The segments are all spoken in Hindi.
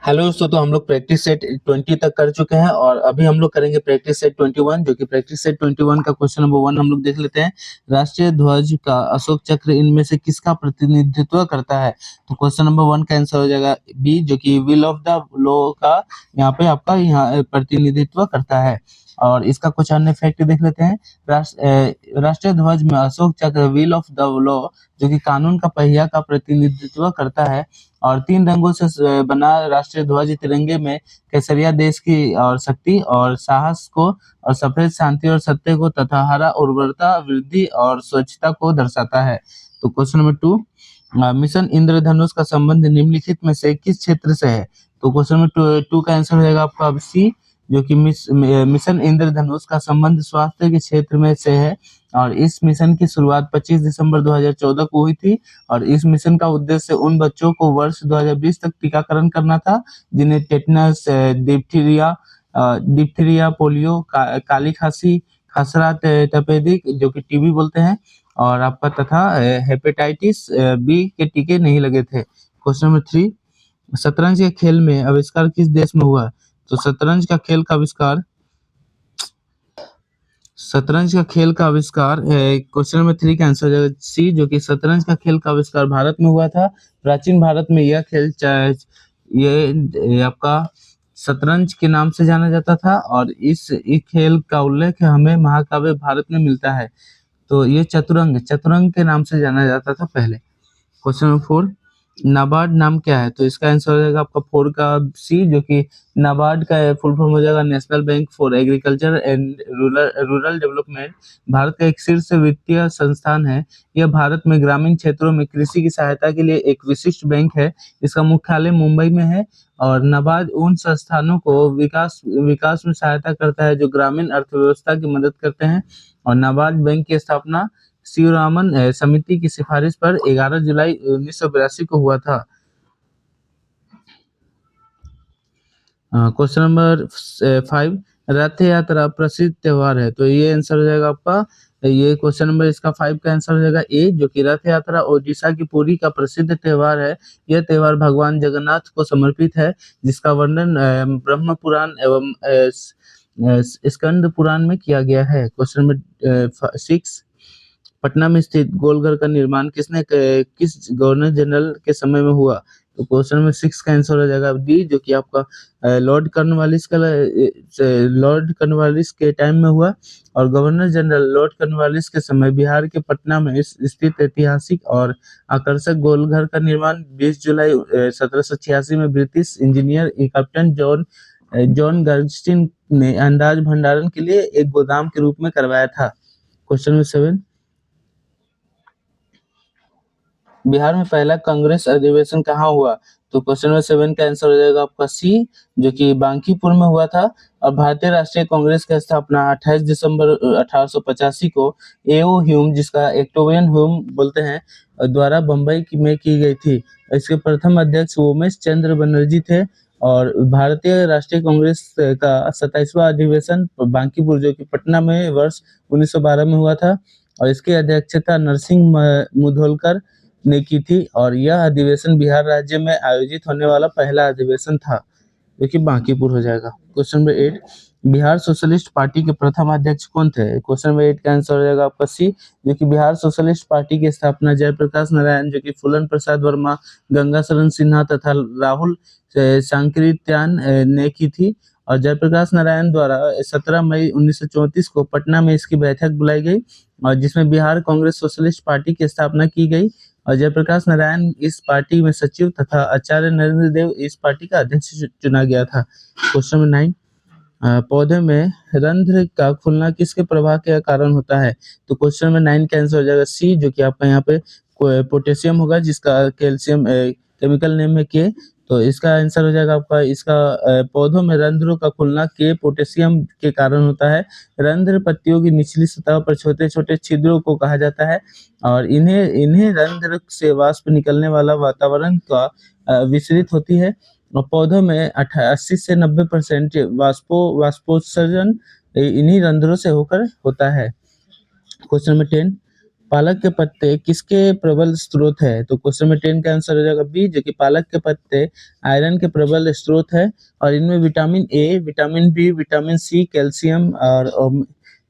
हेलो दोस्तों, तो हम लोग प्रैक्टिस सेट 20 तक कर चुके हैं और अभी हम लोग करेंगे प्रैक्टिस सेट 21 जो कि प्रैक्टिस सेट 21 का क्वेश्चन नंबर 1 हम लोग देख लेते हैं। राष्ट्रीय ध्वज का अशोक चक्र इनमें से किसका प्रतिनिधित्व करता है? तो क्वेश्चन नंबर 1 का आंसर हो जाएगा बी, जो कि व्हील ऑफ द लॉ का यहाँ पे आपका यहाँ प्रतिनिधित्व करता है। और इसका कुछ अन्य फैक्ट देख लेते हैं। राष्ट्रीय ध्वज में अशोक चक्र व्हील ऑफ द लॉ जो कि कानून का पहिया का प्रतिनिधित्व करता है। और 3 रंगों से बना राष्ट्रीय ध्वज तिरंगे में केसरिया देश की और शक्ति और साहस को, और सफेद शांति और सत्य को, तथा हरा उर्वरता, वृद्धि और स्वच्छता को दर्शाता है। तो क्वेश्चन नंबर 2, मिशन इंद्रधनुष का संबंध निम्नलिखित में से किस क्षेत्र से है? तो क्वेश्चन नंबर 2 का आंसर हो जाएगा आपका सी, जो कि मिशन इंद्रधनुष का संबंध स्वास्थ्य के क्षेत्र में से है। और इस मिशन की शुरुआत 25 दिसंबर 2014 को हुई थी। और इस मिशन का उद्देश्य उन बच्चों को वर्ष 2020 तक टीकाकरण करना था जिन्हें टेटनस, डिप्थीरिया, पोलियो, काली खांसी, खसरा, तपेदिक जो कि टीबी बोलते हैं, और आपका तथा हेपेटाइटिस बी के टीके नहीं लगे थे। क्वेश्चन नंबर 3, शतरंज के खेल में आविष्कार किस देश में हुआ? तो शतरंज का खेल का आविष्कार क्वेश्चन नंबर 3 का आंसर हो जाएगा सी, जो कि शतरंज का खेल का आविष्कार भारत में हुआ था। प्राचीन भारत में यह खेल ये आपका शतरंज के नाम से जाना जाता था। और इस खेल का उल्लेख हमें महाकाव्य भारत में मिलता है। तो ये चतुरंग के नाम से जाना जाता था पहले। क्वेश्चन नंबर 4, नाबार्ड नाम क्या है? तो इसका आंसर हो जाएगा आपका 4 का सी, जो कि नाबार्ड का फुल फॉर्म हो जाएगा national bank for agriculture and rural development. Bharat का एक शीर्ष वित्तीय संस्थान है। यह भारत में ग्रामीण क्षेत्रों में कृषि की सहायता के लिए एक विशिष्ट बैंक है। इसका मुख्यालय मुंबई में है। और नाबार्ड उन संस्थानों को विकास में सहायता करता है जो ग्रामीण अर्थव्यवस्था की मदद करते हैं। और नाबार्ड बैंक की स्थापना शिवरामन समिति की सिफारिश पर 11 जुलाई 1982 को हुआ था। क्वेश्चन नंबर 5, रथ यात्रा प्रसिद्ध त्योहार है। तो ये आंसर हो जाएगा आपका, ये क्वेश्चन नंबर इसका 5 का आंसर हो जाएगा ए, जो कि रथ यात्रा ओडिशा की पुरी का प्रसिद्ध त्योहार है। यह त्योहार भगवान जगन्नाथ को समर्पित है, जिसका वर्णन ब्रह्म पुराण एवं स्कंद पुराण में किया गया है। क्वेश्चन नंबर 6, पटना में स्थित गोलघर का निर्माण किस गवर्नर जनरल के समय में हुआ? तो क्वेश्चन नंबर 6 का आंसर हो जाएगा डी, जो कि आपका लॉर्ड कॉर्नवालिस के टाइम में हुआ। और गवर्नर जनरल लॉर्ड कॉर्नवालिस के समय बिहार के पटना में स्थित ऐतिहासिक और आकर्षक गोलघर का निर्माण 20 जुलाई 1786 में ब्रिटिश इंजीनियर कैप्टन जॉन गर्स्टिन ने अनाज भंडारण के लिए एक गोदाम के रूप में करवाया था। क्वेश्चन नंबर 7, बिहार में पहला कांग्रेस अधिवेशन कहाँ हुआ? तो क्वेश्चन नंबर 7 का आंसर हो जाएगा आपका सी, जो कि बांकीपुर में हुआ था। और भारतीय राष्ट्रीय कांग्रेस की स्थापना 28 दिसंबर 1885 को एओ ह्यूम, जिसका एक्टोवियन ह्यूम बोलते हैं, द्वारा बम्बई में की गई थी। इसके प्रथम अध्यक्ष उमेश चंद्र बनर्जी थे। और भारतीय राष्ट्रीय कांग्रेस का 27वां अधिवेशन बांकीपुर, जो कि पटना में वर्ष 1912 में हुआ था। और इसकी अध्यक्षता नरसिंह मुधोलकर ने की थी। और यह अधिवेशन बिहार राज्य में आयोजित होने वाला पहला अधिवेशन था, जो कि बांकीपुर हो जाएगा। Question number 8, Bihar socialist party के प्रथम अध्यक्ष कौन थे? क्वेश्चन नंबर 8 का आंसर हो जाएगा आपका सी, जो कि बिहार सोशलिस्ट पार्टी की स्थापना जयप्रकाश नारायण, जो कि फूलन प्रसाद वर्मा, गंगा शरण सिन्हा तथा राहुल सांकृत्यायन ने की थी। और जयप्रकाश नारायण द्वारा 17 मई 1934 को पटना में इसकी बैठक बुलाई गई, और जिसमें बिहार कांग्रेस सोशलिस्ट पार्टी की स्थापना की गई। और जयप्रकाश नारायण इस पार्टी में सचिव तथा आचार्य नरेंद्र देव इस पार्टी का अध्यक्ष चुना गया था। क्वेश्चन नंबर 9, पौधे में रंध्र का खुलना किसके प्रभाव के कारण होता है? तो क्वेश्चन नंबर 9 का आंसर हो जाएगा सी, जो कि आपका यहाँ पे पोटेशियम होगा, जिसका कैल्शियम केमिकल नेम है के। तो इसका आंसर हो जाएगा आपका इसका पौधों में रंध्रों का खुलना के पोटेशियम के कारण होता है। रंध्र पत्तियों की निचली सतह पर छोटे छोटे छिद्रों को कहा जाता है। और इन्हें रंध्र से वाष्प निकलने वाला वातावरण का विसरित होती है। और पौधों में 80 से 90% वाष्पोत्सर्जन इन्हीं रंध्रों से होकर होता है। क्वेश्चन नंबर 10, पालक के पत्ते किसके प्रबल स्रोत है? तो क्वेश्चन नंबर 10 का आंसर हो जाएगा बी, जो कि पालक के पत्ते आयरन के प्रबल स्रोत है और इनमें vitamin A, vitamin B, vitamin C, calcium और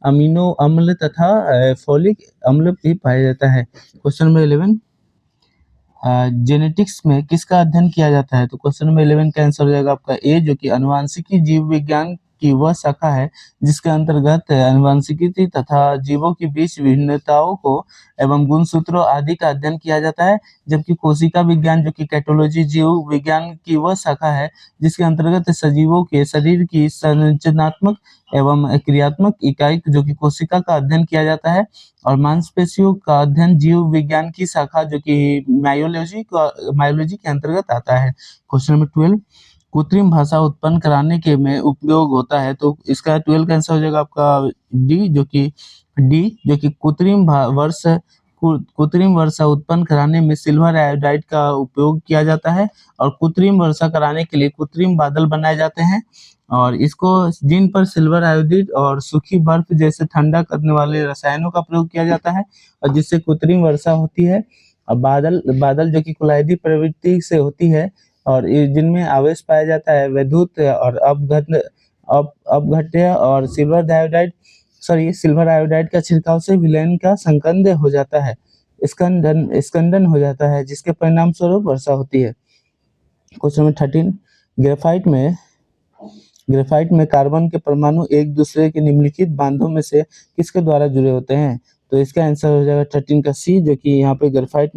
अमीनो अम्ल तथा फोलिक अम्ल भी पाया जाता है। क्वेश्चन नंबर 11 जेनेटिक्स में किसका अध्ययन किया जाता है? तो क्वेश्चन नंबर 11 का आंसर हो जाएगा आपका ए, जो कि आनुवांशिकी जीव विज्ञान की वह शाखा है जिसके अंतर्गत आनुवांशिकी तथा जीवों के बीच विभिन्नताओं को एवं गुणसूत्रों आदि का अध्ययन किया जाता है। जबकि कोशिका विज्ञान, जो कि पैथोलॉजी जीव विज्ञान की वह शाखा है जिसके अंतर्गत सजीवों के शरीर की संरचनात्मक एवं क्रियात्मक इकाई जो कि कोशिका का अध्ययन किया जाता है। और मांसपेशियों का अध्ययन जीव विज्ञान की शाखा जो कि मायोलॉजी के अंतर्गत आता है। क्वेश्चन नंबर 12 कृत्रिम भाषा उत्पन्न कराने के में उपयोग होता है। तो इसका 12 का आंसर हो जाएगा आपका डी, जो कि कृत्रिम वर्षा उत्पन्न कराने में सिल्वर आयोडाइड का उपयोग किया जाता है और कृत्रिम वर्षा कराने के लिए कृत्रिम बादल बनाए जाते हैं और इसको जिन पर सिल्वर आयोडाइड और सूखी बर्फ जैसे ठंडा करने वाले रसायनों का प्रयोग किया जाता है और जिससे कृत्रिम वर्षा होती है। और बादल बादल जो कि कुलायदी प्रवृत्ति से होती है और जिनमें आवेश पाया जाता है वैद्युत और अपघट्य और सिल्वर आयोडाइड का छिड़काव से विलयन का संकंद हो जाता है, स्कंदन हो जाता है, जिसके परिणाम स्वरूप वर्षा होती है। क्वेश्चन नंबर 13 ग्रेफाइट में कार्बन के परमाणु एक दूसरे के निम्नलिखित बांधों में से किसके द्वारा जुड़े होते हैं? तो इसका आंसर हो जाएगा 13 का सी, जो कि यहाँ पे ग्रेफाइट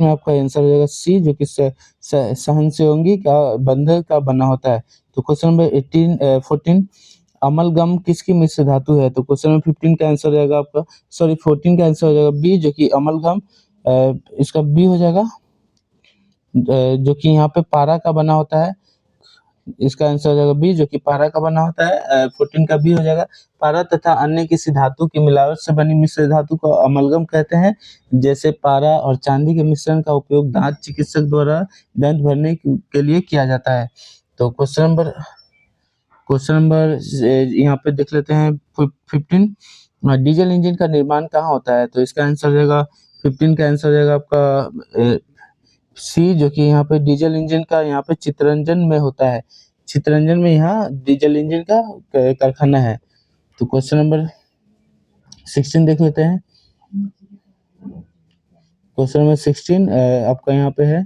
में आपका आंसर हो जाएगा सी, जो कि सहनसंयोगी का बंधन का बना होता है। तो क्वेश्चन नंबर 14 अमलगम किसकी मिश्र धातु है? तो क्वेश्चन नंबर 15 का आंसर हो जाएगा आपका 14 का आंसर हो जाएगा बी, जो कि अमलगम इसका बी हो जाएगा, जो कि यहाँ पे पारा का बना होता है। इसका आंसर हो जाएगा बी, जो कि पारा का बना होता है। 14 का बी हो जाएगा। पारा तथा अन्य किसी धातु की मिलावट से बनी मिश्र धातु को अमलगम कहते हैं। जैसे पारा और चांदी के मिश्रण का उपयोग दांत चिकित्सक द्वारा दंत भरने के लिए किया जाता है। तो क्वेश्चन नंबर यहाँ पे देख लेते हैं 15 डीजल इंजन का निर्माण कहाँ होता है? तो इसका आंसर हो जाएगा 15 का आंसर हो जाएगा आपका सी, जो कि यहाँ पे डीजल इंजन का यहाँ पे चित्तरंजन में होता है। चित्तरंजन में यहाँ डीजल इंजन का कारखाना है। तो क्वेश्चन नंबर 16 देख लेते हैं। क्वेश्चन नंबर 16 आपका यहाँ पे है।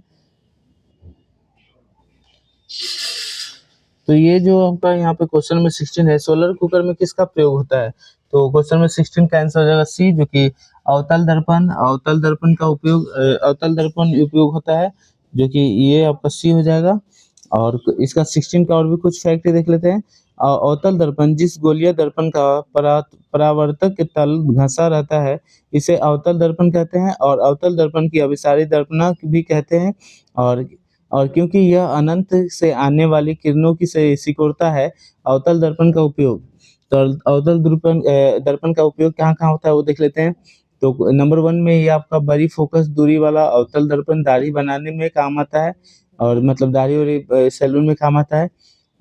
तो ये जो आपका यहाँ पे क्वेश्चन नंबर 16 है, सोलर कुकर में किसका प्रयोग होता है? तो क्वेश्चन नंबर 16 का आंसर हो जाएगा सी, जो कि अवतल दर्पण का उपयोग होता है, जो कि ये आपका सी हो जाएगा। और इसका 16 का और भी कुछ फैक्ट देख लेते हैं। अवतल दर्पण जिस गोलीय दर्पण का परावर्तक तल घसा रहता है इसे अवतल दर्पण कहते हैं और अवतल दर्पण की अभिसारी दर्पणा भी कहते हैं। और क्योंकि यह अनंत से आने वाली किरणों की से सिकोड़ता है, अवतल दर्पण का उपयोग तो दर्पण का उपयोग कहाँ-कहाँ होता है वो देख लेते हैं। तो नंबर 1 में ये आपका बड़ी फोकस दूरी वाला अवतल दर्पण दाढ़ी बनाने में काम आता है और मतलब दाढ़ी-वाढ़ी सैलून में काम आता है।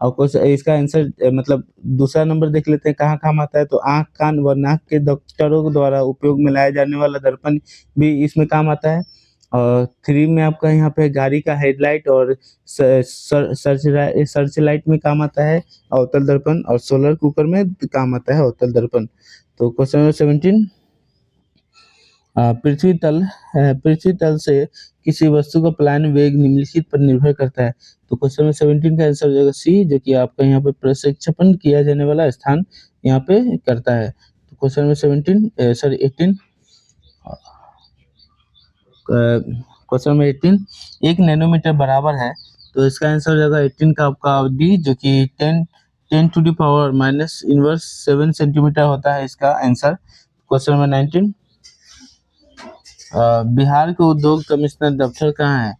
और कुछ इसका आंसर मतलब दूसरा नंबर देख लेते हैं कहाँ काम आता है, तो आँख, कान व नाक के डॉक्टरों द्वारा उपयोग में लाया जाने वाला दर्पण भी इसमें काम आता है। और 3 में आपका यहाँ पे गाड़ी का हेडलाइट और सर्च लाइट में काम आता है अवतल दर्पण और सोलर कुकर में काम आता है अवतल दर्पण। तो क्वेश्चन नंबर 17 पृथ्वी तल से किसी वस्तु का पलायन वेग निम्नलिखित पर निर्भर करता है। तो क्वेश्चन नंबर 17 का आंसर हो जाएगा सी, जो कि आपका यहाँ पे प्रक्षेपण किया जाने वाला स्थान यहाँ पे करता है। तो question number 18 question number 18 1 nanometre बराबर है। तो इसका आंसर हो जाएगा 18 का आपका डी, जो कि 10 to the power minus inverse 7 centimetre होता है इसका आंसर। क्वेश्चन नंबर 19 बिहार के उद्योग कमिश्नर दफ्तर कहाँ है?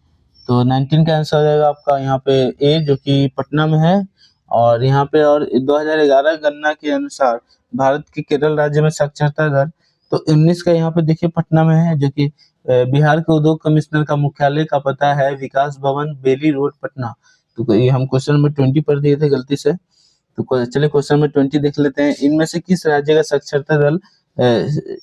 तो 19 का आंसर हो जाएगा आपका यहाँ पे ए, जो कि पटना में है। और यहाँ पे और 2011 गणना के अनुसार भारत के केरल राज्य में साक्षरता दर तो 19 का यहाँ पे देखिए पटना में है, जो कि बिहार के उद्योग कमिश्नर का मुख्यालय का पता है विकास भवन बेली रोड पटना। तो ये हम क्वेश्चन नंबर 20 पर दिए थे गलती से। तो चलिए क्वेश्चन नंबर 20 देख लेते हैं। इनमें से किस राज्य का साक्षरता दर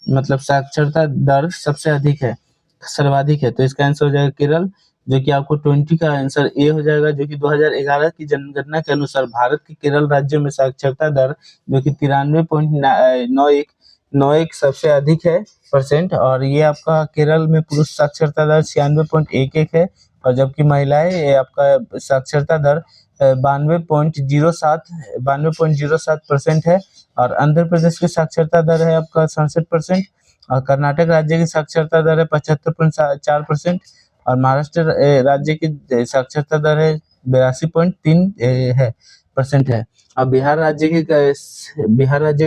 मतलब साक्षरता दर सबसे अधिक है, सर्वाधिक है? तो इसका आंसर हो जाएगा केरल, जो कि आपको 20 का आंसर ए हो जाएगा, जो कि 2011 की जनगणना के अनुसार भारत के केरल राज्य में साक्षरता दर जो कि 93.91 सबसे अधिक है परसेंट। और ये आपका केरल में पुरुष साक्षरता दर 96.11 है, और जबकि महिलाएं ये आपका साक्षरता दर 92.07% है। और आंध्र प्रदेश की साक्षरता दर है आपका 67%, और कर्नाटक राज्य की साक्षरता दर है 75.4%, और महाराष्ट्र राज्य की साक्षरता दर है 82.3 है परसेंट है। अब बिहार राज्य की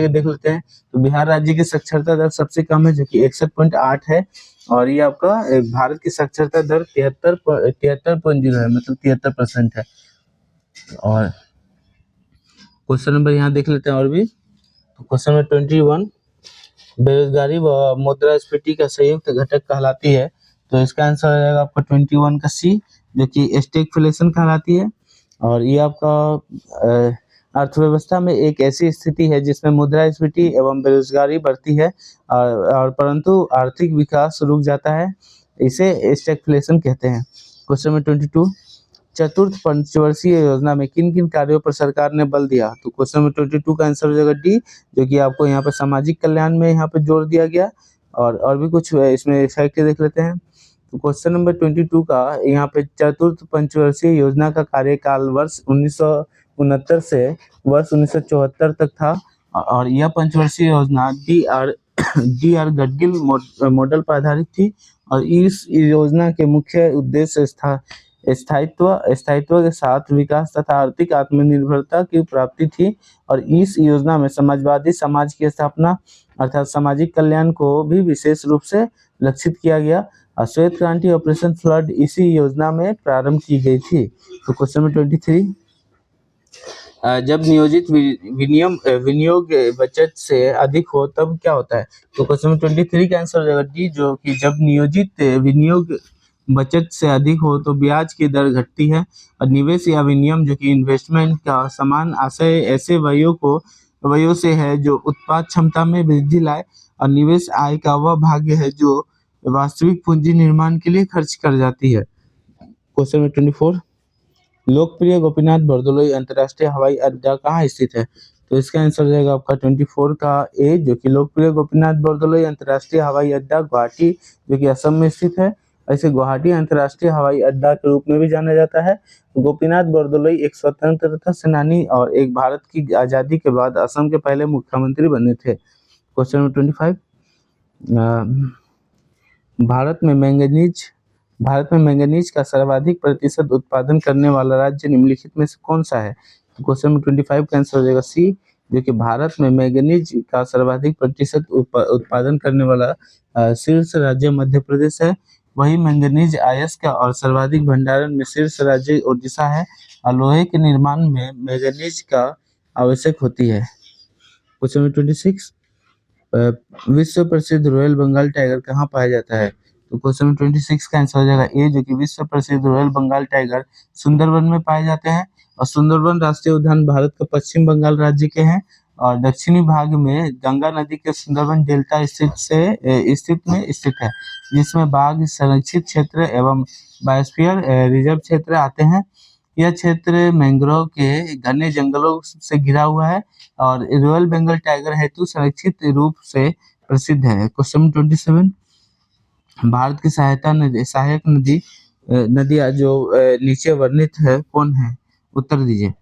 देख लेते हैं। तो बिहार राज्य की साक्षरता दर सबसे कम है, जो कि 61.8 है, और ये आपका भारत की साक्षरता दर 73.0 है, मतलब 73% है। और क्वेश्चन नंबर यहाँ देख लेते हैं और भी। तो क्वेश्चन नंबर 21, बेरोजगारी व मुद्रास्फीति का संयुक्त घटक कहलाती है। तो इसका आंसर हो जाएगा आपका 21 का सी, जो कि स्टैगफ्लेशन कहलाती है। और ये आपका अर्थव्यवस्था में एक ऐसी स्थिति है जिसमें मुद्रास्फीति एवं बेरोजगारी बढ़ती है, और परंतु आर्थिक विकास रुक जाता है, इसे स्टैगफ्लेशन कहते हैं। क्वेश्चन नंबर 22, चतुर्थ पंचवर्षीय योजना में किन किन कार्यों पर सरकार ने बल दिया? तो क्वेश्चन नंबर 22 का आंसर हो जाएगा डी, जो कि आपको यहाँ पे सामाजिक कल्याण में यहाँ पे जोर दिया गया। और भी कुछ इसमें फैक्ट देख लेते हैं। तो क्वेश्चन नंबर 22 का यहाँ पे चतुर्थ पंचवर्षीय योजना का कार्यकाल वर्ष 1969 से वर्ष 1974 तक था, और यह पंचवर्षीय योजना डी आर गडगिल मॉडल पर आधारित थी। और इस योजना के मुख्य उद्देश्य स्थायित्व के साथ विकास तथा आर्थिक आत्मनिर्भरता की प्राप्ति थी। और इस योजना में समाजवादी समाज की स्थापना अर्थात सामाजिक कल्याण को भी विशेष रूप से लक्षित किया गया। श्वेत क्रांति ऑपरेशन फ्लड इसी योजना में प्रारंभ की गई थी। तो क्वेश्चन नंबर 23, जब नियोजित विनियोग बचत से अधिक हो तब क्या होता है? तो क्वेश्चन नंबर 23 का आंसर हो जाएगा डी, जो कि जब नियोजित विनियोग बचत से अधिक हो तो ब्याज की दर घटती है। और निवेश या विनियम जो कि इन्वेस्टमेंट का समान आशय ऐसे व्ययों से है जो उत्पाद क्षमता में वृद्धि लाए, और निवेश आय का वह भाग है जो वास्तविक पूंजी निर्माण के लिए खर्च कर जाती है। क्वेश्चन नंबर 24, लोकप्रिय गोपीनाथ बरदलोई अंतर्राष्ट्रीय हवाई अड्डा कहाँ स्थित है? तो इसका आंसर हो जाएगा आपका 24 का ए, जो कि लोकप्रिय गोपीनाथ बरदलोई अंतर्राष्ट्रीय हवाई अड्डा गुवाहाटी जो कि असम में स्थित है। ऐसे गुवाहाटी अंतर्राष्ट्रीय हवाई अड्डा के रूप में भी जाना जाता है। गोपीनाथ बरदलोई एक स्वतंत्रता सेनानी और एक भारत की आजादी के बाद असम के पहले मुख्यमंत्री बने थे। क्वेश्चन नंबर 25, भारत में मैंगनीज का सर्वाधिक प्रतिशत उत्पादन करने वाला राज्य निम्नलिखित में से कौन सा है? तो क्वेश्चन नंबर 25 का आंसर हो जाएगा सी, जो कि भारत में मैंगनीज का सर्वाधिक प्रतिशत उत्पादन करने वाला शीर्ष राज्य मध्य प्रदेश है। वही मैंगनीज अयस्क और सर्वाधिक भंडारण में शीर्ष राज्य ओडिशा है। और लोहे के निर्माण में मैंगनीज का आवश्यक होती है। क्वेश्चन नंबर 26, विश्व प्रसिद्ध रॉयल बंगाल टाइगर कहाँ पाया जाता है? तो क्वेश्चन नंबर 26 का आंसर हो जाएगा ए, जो कि विश्व प्रसिद्ध रॉयल बंगाल टाइगर सुंदरबन में पाए जाते हैं। और सुंदरबन राष्ट्रीय उद्यान भारत के पश्चिम बंगाल राज्य के हैं, और दक्षिणी भाग में गंगा नदी के सुंदरबन डेल्टा स्थित है, जिसमें बाघ संरक्षित क्षेत्र एवं बायोस्फीयर रिजर्व क्षेत्र आते हैं। यह क्षेत्र मैंग्रोव के घने जंगलों से घिरा हुआ है, और रॉयल बंगाल टाइगर हेतु संरक्षित रूप से प्रसिद्ध है। क्वेश्चन 27, भारत की सहायक नदियाँ जो नीचे वर्णित है कौन है? उत्तर दीजिए।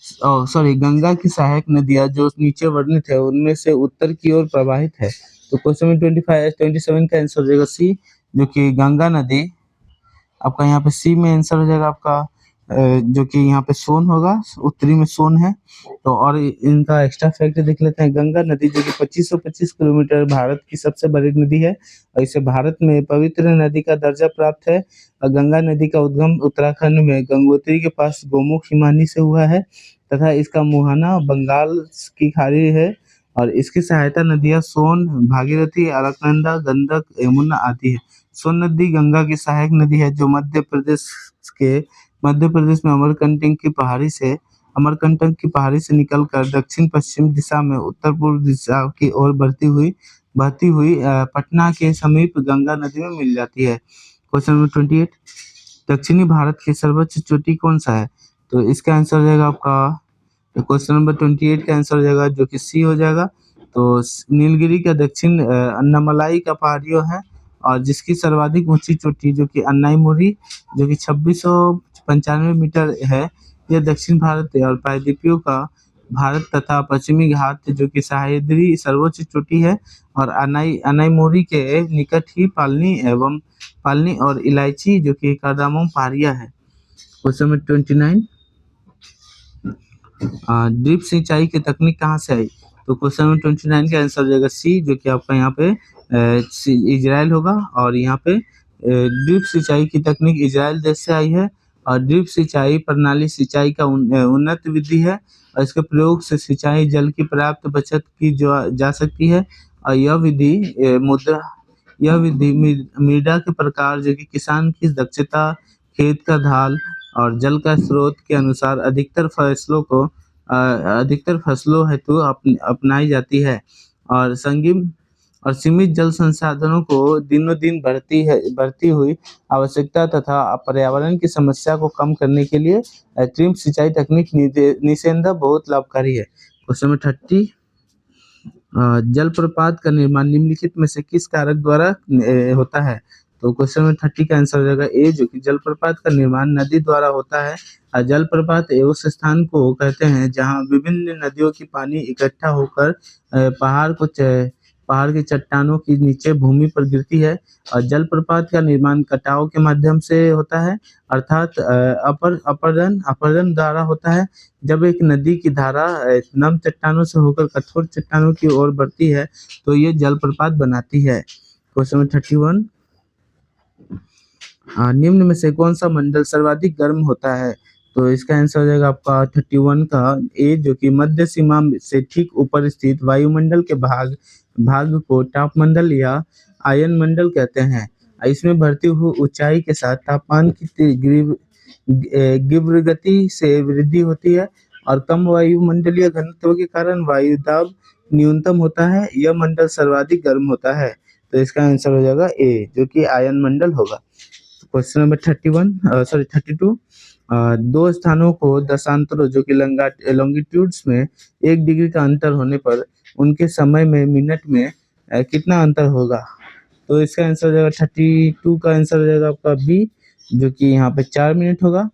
सॉरी, गंगा की सहायक नदियाँ जो नीचे वर्णित है उनमें से उत्तर की ओर प्रवाहित है। तो क्वेश्चन 27 का आंसर हो जाएगा सी, जो कि गंगा नदी आपका यहाँ पे सी में आंसर हो जाएगा आपका, जो कि यहाँ पे सोन होगा, उत्तरी में सोन है। तो और इनका एक्स्ट्रा फैक्ट देख लेते हैं। गंगा नदी जो कि 2525 किलोमीटर भारत की सबसे बड़ी नदी है, और इसे भारत में पवित्र नदी का दर्जा प्राप्त है। और गंगा नदी का उद्गम उत्तराखंड में गंगोत्री के पास गोमुख हिमानी से हुआ है, तथा इसका मुहाना बंगाल की खाड़ी है। और इसकी सहायता नदियां सोन, भागीरथी, अलकनंदा, गंडक, यमुना आती है। सोन नदी गंगा की सहायक नदी है जो मध्य प्रदेश में अमरकंटक की पहाड़ी से अमरकंटक की पहाड़ी से निकलकर दक्षिण पश्चिम दिशा में उत्तर पूर्व दिशा की ओर बहती हुई पटना के समीप गंगा नदी में मिल जाती है। क्वेश्चन नंबर 28, दक्षिणी भारत की सर्वोच्च चोटी कौन सा है? तो इसका आंसर हो जाएगा आपका क्वेश्चन नंबर 28 का आंसर हो जाएगा जो कि सी हो जाएगा। तो नीलगिरी का दक्षिण अन्नामलाई का पहाड़ियों है और जिसकी सर्वाधिक ऊंची चोटी जो कि अन्नाईमुरी जो कि 2695 मीटर है, यह दक्षिण भारत है। और प्रायद्वीपीय का भारत तथा पश्चिमी घाट जो कि सह्याद्री सर्वोच्च चोटी है और अनाईमुरी के निकट ही पालनी और इलायची जो कि कार्डामम पहाड़ियां है। क्वेश्चन नंबर 29, ड्रिप सिंचाई की तकनीक कहाँ से आई? तो क्वेश्चन नंबर 29 का आंसर हो जाएगा सी जो कि आपका यहाँ पे इजराइल होगा। और यहाँ पे ड्रिप सिंचाई की तकनीक इजराइल देश से आई है। और ड्रिप सिंचाई प्रणाली सिंचाई का उन्नत विधि है और इसके प्रयोग से सिंचाई जल की पर्याप्त बचत की जा सकती है। और यह विधि मृदा के प्रकार जो कि किसान की दक्षता, खेत का ढाल और जल का स्रोत के अनुसार अधिकतर फसलों हेतु अपनाई जाती है। और संगीम और सीमित जल संसाधनों को दिनों दिन बढ़ती हुई आवश्यकता तथा पर्यावरण की समस्या को कम करने के लिए ड्रिप सिंचाई तकनीक निसंदेह बहुत लाभकारी है। क्वेश्चन नंबर 30, जलप्रपात का निर्माण निम्नलिखित में से किस कारक द्वारा होता है? तो क्वेश्चन नंबर 30 का आंसर हो जाएगा ए जो कि जलप्रपात का निर्माण नदी द्वारा होता है। जलप्रपात उस स्थान को कहते हैं जहां विभिन्न नदियों की पानी इकट्ठा होकर पहाड़ की चट्टानों के नीचे भूमि पर गिरती है। और जलप्रपात का निर्माण कटाव के माध्यम से होता है, अर्थात अपरदन द्वारा होता है। जब एक नदी की धारा नम चट्टानों से होकर कठोर चट्टानों की ओर बढ़ती है तो ये जलप्रपात बनाती है। क्वेश्चन नंबर 31, निम्न में से कौन सा मंडल सर्वाधिक गर्म होता है? तो इसका आंसर हो जाएगा आपका 31 का ए जो कि मध्य सीमा से ठीक ऊपर स्थित वायुमंडल के भाग को तापमंडल या आयन मंडल कहते हैं। इसमें बढ़ती हुई ऊंचाई के साथ तापमान की तीव्र गति से वृद्धि होती है और कम वायुमंडलीय घनत्व के कारण वायु दाब न्यूनतम होता है। यह मंडल सर्वाधिक गर्म होता है। तो इसका आंसर हो जाएगा ए जो कि आयन मंडल होगा। क्वेश्चन नंबर 32, दो स्थानों को दशांतरों जो कि लॉन्गिट्यूड्स में 1 डिग्री का अंतर होने पर उनके समय में मिनट में कितना अंतर होगा? तो इसका आंसर हो जाएगा 32 का आंसर हो जाएगा आपका बी जो कि यहाँ पे 4 मिनट होगा।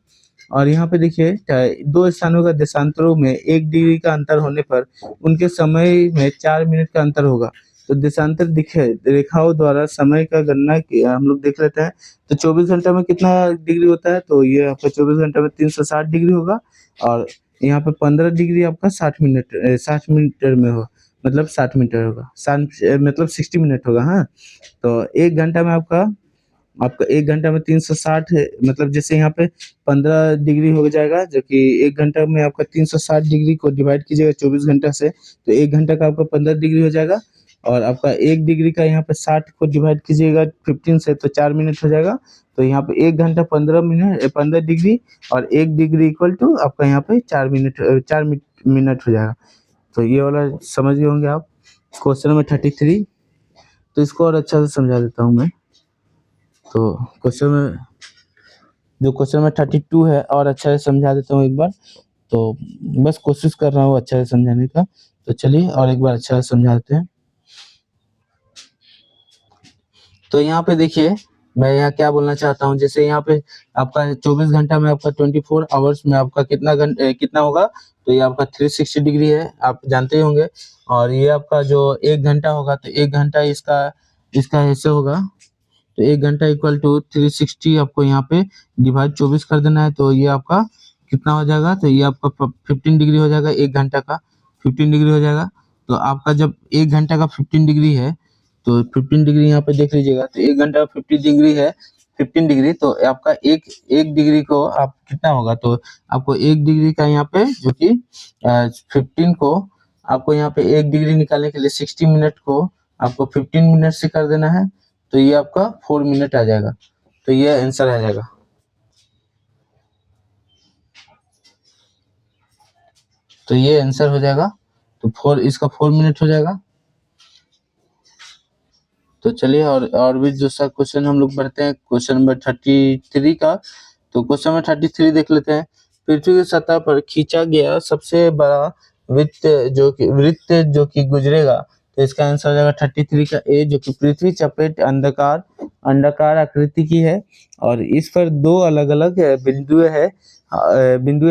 और यहाँ पे देखिए दो स्थानों का देशांतरों में 1 डिग्री का अंतर होने पर उनके समय में 4 मिनट का अंतर होगा। तो देशांतर दिखे रेखाओं द्वारा समय का गणना हम लोग देख लेते हैं। तो 24 घंटे में कितना डिग्री होता है? तो ये आपका 24 घंटे में 360 डिग्री होगा। और यहाँ पे 15 डिग्री आपका 60 मीटर में हो, मतलब 60 मीटर होगा, 60 मिनट होगा। हाँ, तो 1 घंटा में आपका 1 घंटा में 360 है, मतलब जैसे यहाँ पे 15 डिग्री हो जाएगा जो कि 1 घंटा में आपका 360 डिग्री को डिवाइड कीजिएगा 24 घंटा से तो 1 घंटा का आपका 15 डिग्री हो जाएगा। और आपका 1 डिग्री का यहाँ पे 60 को डिवाइड कीजिएगा 15 से तो 4 मिनट हो जाएगा। तो यहाँ पे 1 घंटा 15 डिग्री और 1 डिग्री इक्वल टू आपका यहाँ पे 4 मिनट हो जाएगा। तो ये वाला समझ गए होंगे आप। क्वेश्चन नंबर 33, तो इसको और अच्छा से समझा देता हूँ मैं। तो क्वेश्चन में 32 है और अच्छा से समझा देता हूँ एक बार। तो बस कोशिश कर रहा हूँ अच्छा से समझाने का। तो चलिए और एक बार अच्छा से समझाते हैं। तो यहाँ पे देखिए मैं यहाँ क्या बोलना चाहता हूँ, जैसे यहाँ पे आपका 24 घंटा में आपका 24 आवर्स में आपका कितना होगा? तो ये आपका 360 डिग्री है, आप जानते ही होंगे। और ये आपका जो 1 घंटा होगा तो 1 घंटा इसका ऐसे होगा। तो 1 घंटा इक्वल टू 360 आपको यहाँ पे डिवाइड 24 कर देना है। तो ये आपका कितना हो जाएगा? तो ये आपका 15 डिग्री हो जाएगा। 1 घंटा का 15 डिग्री हो जाएगा। तो आपका जब 1 घंटा का 15 डिग्री है तो 15 डिग्री यहाँ पे देख लीजिएगा। तो 1 घंटा 50 डिग्री है, 15 डिग्री। तो आपका एक डिग्री को आप कितना होगा? तो आपको 1 डिग्री का यहाँ पे जो कि 15 को आपको यहाँ पे 1 डिग्री निकालने के लिए 60 मिनट को आपको 15 मिनट से कर देना है। तो ये आपका 4 मिनट आ जाएगा। तो ये आंसर आ जाएगा। तो ये आंसर हो जाएगा। तो 4 इसका 4 मिनट हो जाएगा। तो चलिए और भी दूसरा क्वेश्चन हम लोग बढ़ते हैं क्वेश्चन नंबर 33 का। तो क्वेश्चन नंबर 33 देख लेते हैं। पृथ्वी की सतह पर खींचा गया सबसे बड़ा वृत्त जो कि गुजरेगा। तो इसका आंसर हो जाएगा 33 का ए, जो कि पृथ्वी चपेट अंडाकार आकृति की है और इस पर दो अलग-अलग बिंदुएं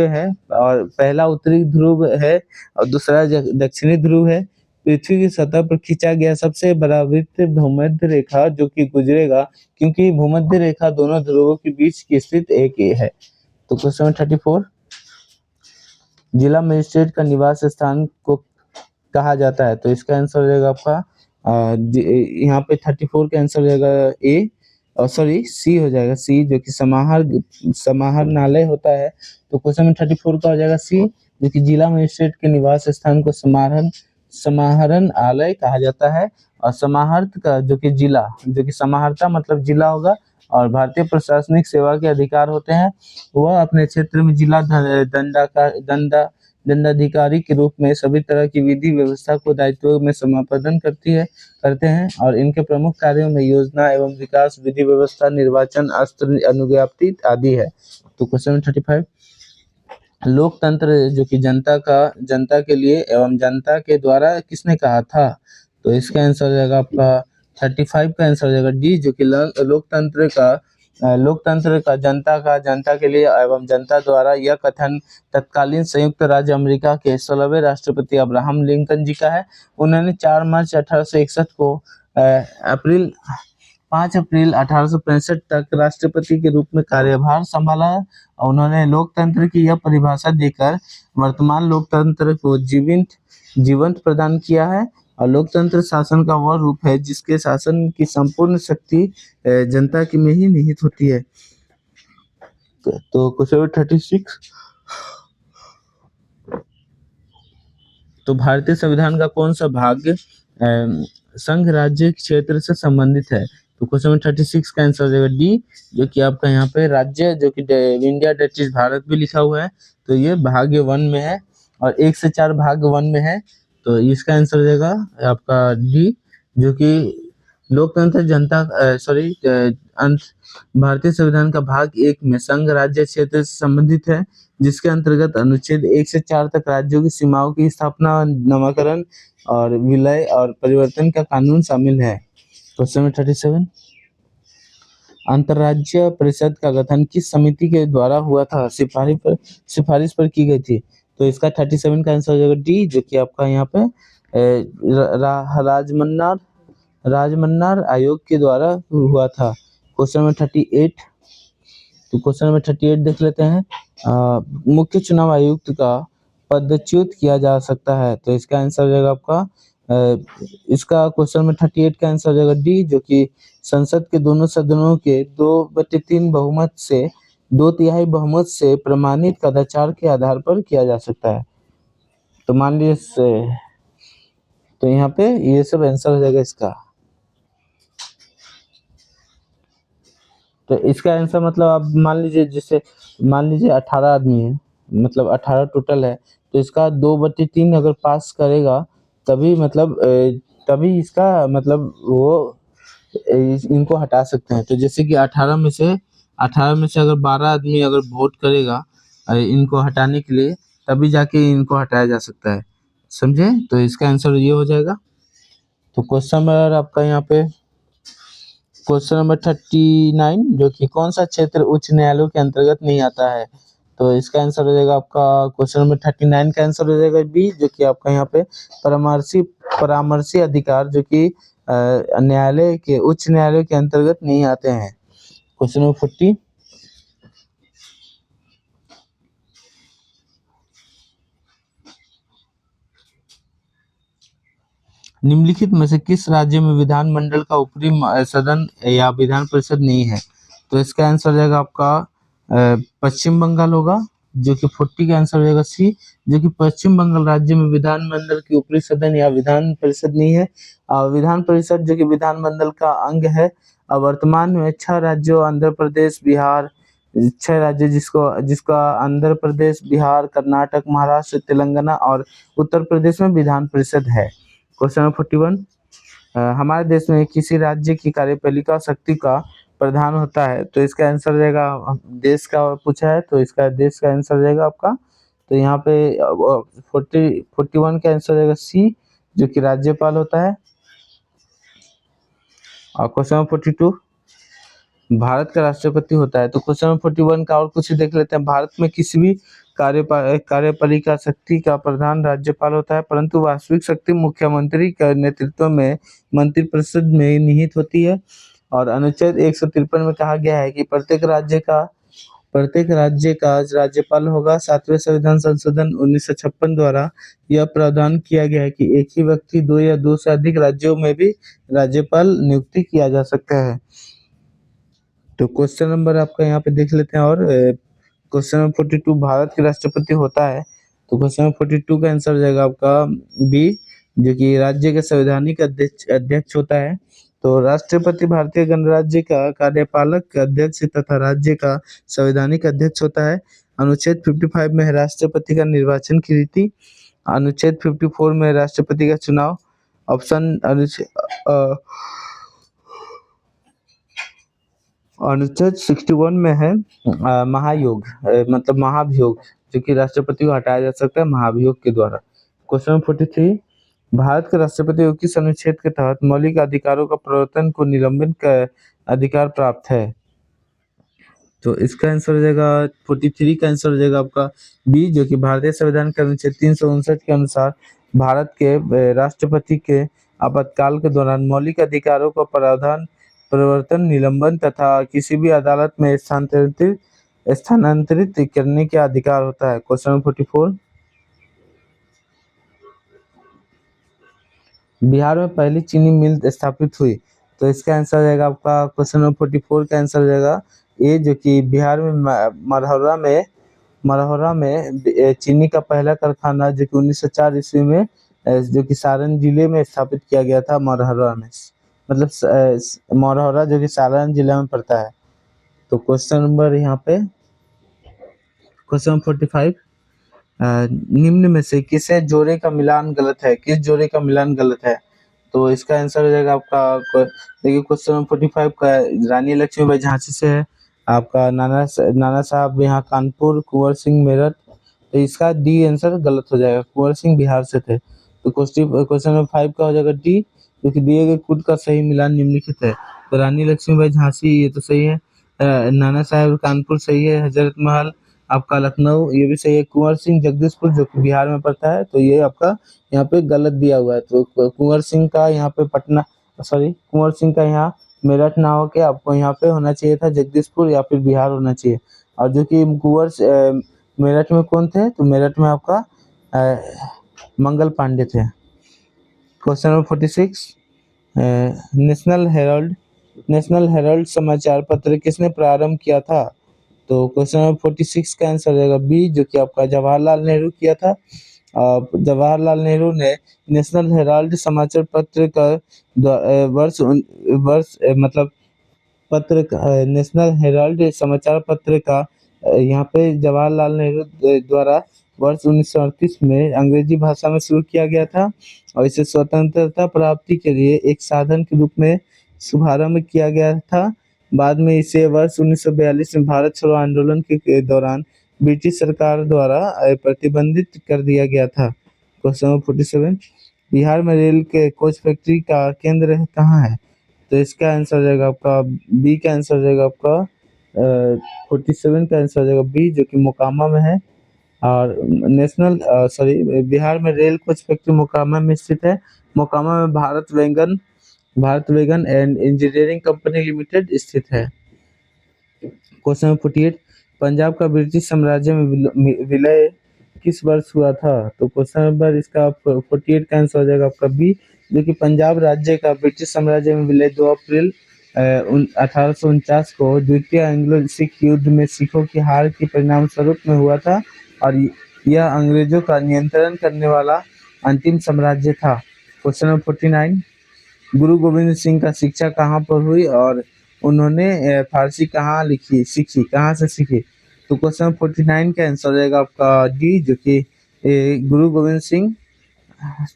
हैं और पहला उत्तरी ध्रुव है और दूसरा दक्षिणी ध्रुव है। पृथ्वी की सतह पर खींचा गया सबसे बड़ा वृत्त भूमध्य रेखा जो कि गुजरेगा, क्योंकि भूमध्य रेखा दोनों ध्रुवों के बीच की स्थित एक है। तो क्वेश्चन 34, जिला मजिस्ट्रेट का निवास स्थान को कहा जाता है। तो इसका आंसर हो जाएगा आपका यहाँ पे 34 का आंसर हो जाएगा ए, और सॉरी सी हो जाएगा, सी, जो कि समाहरणालय होता है। तो क्वेश्चन में 34 का हो जाएगा सी, जो कि जिला मजिस्ट्रेट के निवास स्थान को समाहरणालय कहा जाता है। और समाहर्त का जो कि समाहर्ता मतलब जिला होगा और भारतीय प्रशासनिक सेवा के अधिकार होते हैं। वह अपने क्षेत्र में जिला दंडाधिकारी के रूप में सभी तरह की विधि व्यवस्था को दायित्वों में समापादन करते हैं और इनके प्रमुख कार्यों में योजना एवं विकास, विधि व्यवस्था, निर्वाचन, अस्त्र अनुज्ञप्ति आदि है। तो क्वेश्चन 35, लोकतंत्र जो कि जनता के लिए एवं जनता के द्वारा किसने कहा था। तो इसका आंसर हो जाएगा आपका 35 का आंसर हो जाएगा डी, जो कि लोकतंत्र का जनता के लिए एवं जनता द्वारा यह कथन तत्कालीन संयुक्त राज्य अमेरिका के 16वें राष्ट्रपति अब्राहम लिंकन जी का है। उन्होंने 4 मार्च 1861 को 5 अप्रैल 1865 तक राष्ट्रपति के रूप में कार्यभार संभाला। उन्होंने लोकतंत्र की यह परिभाषा देकर वर्तमान लोकतंत्र को जीवंत प्रदान किया है और लोकतंत्र शासन का वह रूप है जिसके शासन की संपूर्ण शक्ति जनता की में ही निहित होती है। तो क्वेश्चन 36, तो भारतीय संविधान का कौन सा भाग संघ राज्य क्षेत्र से संबंधित है। तो क्वेश्चन 36 का आंसर हो जाएगा डी, जो कि आपका यहाँ पे राज्य जो कि इंडिया दैट इज भारत भी लिखा हुआ है। तो ये भाग 1 में है और 1 से 4 भाग 1 में है। तो इसका आंसर हो जाएगा आपका डी, जो कि लोकतंत्र भारतीय संविधान का भाग 1 में संघ राज्य क्षेत्र से संबंधित है, जिसके अंतर्गत अनुच्छेद 1 से 4 तक राज्यों की सीमाओं की स्थापना, नामकरण और विलय और परिवर्तन का कानून शामिल है। क्वेश्चन 37, अंतर्राज्यीय परिषद का गठन किस समिति के द्वारा हुआ था, सिफारिश पर की गई थी। तो इसका 37 का आंसर हो जाएगा डी, जो कि आपका यहाँ पे राजमन्नार आयोग के द्वारा हुआ था। क्वेश्चन नंबर 38, तो क्वेश्चन नंबर 38 देख लेते हैं। मुख्य चुनाव आयुक्त का पदच्युत किया जा सकता है। तो इसका आंसर हो जाएगा आपका इसका क्वेश्चन नंबर 38 का आंसर हो जाएगा डी, जो कि संसद के दोनों सदनों के 2/3 बहुमत से 2/3 बहुमत से प्रमाणित कदाचार के आधार पर किया जा सकता है। तो मान लीजिए तो यहाँ पे ये सब आंसर हो जाएगा इसका। तो इसका आंसर मतलब आप मान लीजिए 18 आदमी है, मतलब 18 टोटल है, तो इसका 2/3 अगर पास करेगा तभी तभी इसका मतलब वो इनको हटा सकते हैं। तो जैसे कि 18 में से अगर 12 आदमी अगर वोट करेगा इनको हटाने के लिए, तभी जाके इनको हटाया जा सकता है, समझे। तो इसका आंसर ये हो जाएगा। तो क्वेश्चन नंबर आपका यहाँ पे क्वेश्चन नंबर 39, जो कि कौन सा क्षेत्र उच्च न्यायालयों के अंतर्गत नहीं आता है। तो इसका आंसर हो जाएगा आपका क्वेश्चन नंबर 39 का आंसर हो जाएगा बी, जो कि आपका यहाँ पे परामर्शी अधिकार जो कि उच्च न्यायालय के अंतर्गत नहीं आते हैं। क्वेश्चन नंबर 40, निम्नलिखित में से किस राज्य में विधानमंडल का ऊपरी सदन या विधान परिषद नहीं है। तो इसका आंसर हो जाएगा आपका पश्चिम बंगाल होगा, जो कि 40 का आंसर हो जाएगा सी, जो कि पश्चिम बंगाल राज्य में विधानमंडल की ऊपरी सदन या विधान परिषद नहीं है। विधान परिषद जो कि विधानमंडल का अंग है। वर्तमान में 6 राज्यों आंध्र प्रदेश, बिहार, 6 राज्य जिसका आंध्र प्रदेश, बिहार, कर्नाटक, महाराष्ट्र, तेलंगाना और उत्तर प्रदेश में विधान परिषद है। क्वेश्चन नंबर 41, हमारे देश में किसी राज्य की कार्यपालिका शक्ति का प्रधान होता है, तो इसका आंसर रहेगा, देश का पूछा है तो इसका देश का आंसर रहेगा आपका, तो यहाँ पे 41 का आंसर रहेगा सी, जो कि राज्यपाल होता है। और क्वेश्चन नंबर 42, भारत का राष्ट्रपति होता है, तो क्वेश्चन नंबर 41 का और कुछ देख लेते हैं। भारत में किसी भी कार्यपालिका शक्ति का प्रधान राज्यपाल होता है, परंतु वास्तविक शक्ति मुख्यमंत्री के नेतृत्व में मंत्रिपरिषद में निहित होती है। और अनुच्छेद 153 में कहा गया है कि प्रत्येक राज्य का राज्यपाल होगा। 7वें संविधान संशोधन 1956 द्वारा यह प्रावधान किया गया है कि एक ही व्यक्ति 2 या 2 से अधिक राज्यों में भी राज्यपाल नियुक्ति किया जा सकता है। तो क्वेश्चन नंबर आपका यहाँ पे देख लेते हैं। और क्वेश्चन नंबर 42, भारत के राष्ट्रपति होता है, तो क्वेश्चन नंबर 42 का आंसर हो जाएगा आपका बी, जो कि राज्य के संवैधानिक अध्यक्ष होता है। तो राष्ट्रपति भारतीय गणराज्य का कार्यपालक अध्यक्ष तथा राज्य का संवैधानिक अध्यक्ष होता है। अनुच्छेद 55 में है राष्ट्रपति का निर्वाचन की रीति। अनुच्छेद 54 में राष्ट्रपति का चुनाव। ऑप्शन अनुच्छेद 61 में है महायोग, मतलब महाभियोग, जो कि राष्ट्रपति को हटाया जा सकता है महाभियोग के द्वारा। क्वेश्चन नंबर 43, भारत के राष्ट्रपति को किस अनुच्छेद के तहत मौलिक अधिकारों का प्रवर्तन को निलंबन का अधिकार प्राप्त है? तो इसका आंसर हो जाएगा 43 का आंसर हो जाएगा आपका बी, जो कि भारतीय संविधान के अनुच्छेद 359 के अनुसार भारत के राष्ट्रपति के आपातकाल के दौरान मौलिक अधिकारों का प्रावधान, प्रवर्तन, निलंबन तथा किसी भी अदालत में स्थानांतरित करने का अधिकार होता है। क्वेश्चन नंबर 44, बिहार में पहली चीनी मिल स्थापित हुई, तो इसका आंसर रहेगा आपका क्वेश्चन नंबर 44 का आंसर रहेगा ए, जो कि बिहार में मरहौरा में चीनी का पहला कारखाना, जो कि 1904 ईस्वी में जो कि सारण जिले में स्थापित किया गया था। मरहौरा में, मतलब मरहौरा जो कि सारण जिले में पड़ता है। तो क्वेश्चन नंबर यहाँ पे क्वेश्चन नंबर 45, निम्न में से किसे जोड़े का मिलान गलत है? किस जोड़े का मिलान गलत है? तो इसका आंसर हो जाएगा आपका, देखिए क्वेश्चन नंबर 45 का रानी लक्ष्मीबाई झांसी से है, आपका नाना साहब यहाँ कानपुर, कुंवर सिंह मेरठ, तो इसका डी आंसर गलत हो जाएगा, कुंवर सिंह बिहार से थे। तो क्वेश्चन नंबर 5 का हो जाएगा डी, क्योंकि दिए गए कूट का सही मिलान निम्नलिखित है। तो रानी लक्ष्मीबाई झांसी ये तो सही है, नाना साहब कानपुर सही है, हजरत महल आपका लखनऊ ये भी सही है, कुंवर सिंह जगदीशपुर जो कि बिहार में पड़ता है, तो ये आपका यहाँ पे गलत दिया हुआ है। तो कुंवर सिंह का यहाँ पे कुंवर सिंह का यहाँ मेरठ ना हो के आपको यहाँ पे होना चाहिए था जगदीशपुर या फिर बिहार होना चाहिए। और जो कि मेरठ में कौन थे? तो मेरठ में आपका मंगल पांडे थे। क्वेश्चन नंबर 46, नेशनल हेराल्ड समाचार पत्र किसने प्रारंभ किया था? तो क्वेश्चन नंबर 46 का आंसर रहेगा बी, जो कि आपका जवाहरलाल नेहरू किया था। जवाहरलाल नेहरू ने नेशनल हेराल्ड समाचार पत्र का नेशनल हेराल्ड समाचार पत्र का यहाँ पे जवाहरलाल नेहरू द्वारा वर्ष 1938 में अंग्रेजी भाषा में शुरू किया गया था और इसे स्वतंत्रता प्राप्ति के लिए एक साधन के रूप में शुभारंभ किया गया था। बाद में इसे वर्ष 1942 में भारत छोड़ो आंदोलन के दौरान ब्रिटिश सरकार द्वारा प्रतिबंधित कर दिया गया था। क्वेश्चन नंबर 47, बिहार में रेल के कोच फैक्ट्री का केंद्र कहाँ है? तो इसका आंसर रहेगा आपका बी का आंसर रहेगा आपका 47 का आंसर रहेगा बी, जो कि मोकामा में है। और बिहार में रेल कोच फैक्ट्री मोकामा में स्थित है। मोकामा में Bharat wagon and engineering company limited स्थित है। क्वेश्चन नंबर 48, पंजाब का ब्रिटिश साम्राज्य में विलय किस वर्ष हुआ था? तो क्वेश्चन नंबर इसका 48 का आंसर हो जाएगा आपका बी, जो कि पंजाब राज्य का ब्रिटिश साम्राज्य में विलय 2 अप्रैल 1849 को द्वितीय एंग्लो सिख युद्ध में सिखों की हार के परिणाम स्वरूप में हुआ था और यह अंग्रेजों का नियंत्रण करने वाला अंतिम साम्राज्य था। क्वेश्चन नंबर 49, गुरु गोविंद सिंह का शिक्षा कहाँ पर हुई और उन्होंने फारसी कहाँ लिखी सीखी, कहाँ से सीखी? तो क्वेश्चन 49 का आंसर हो जाएगा आपका डी, जो कि गुरु गोविंद सिंह।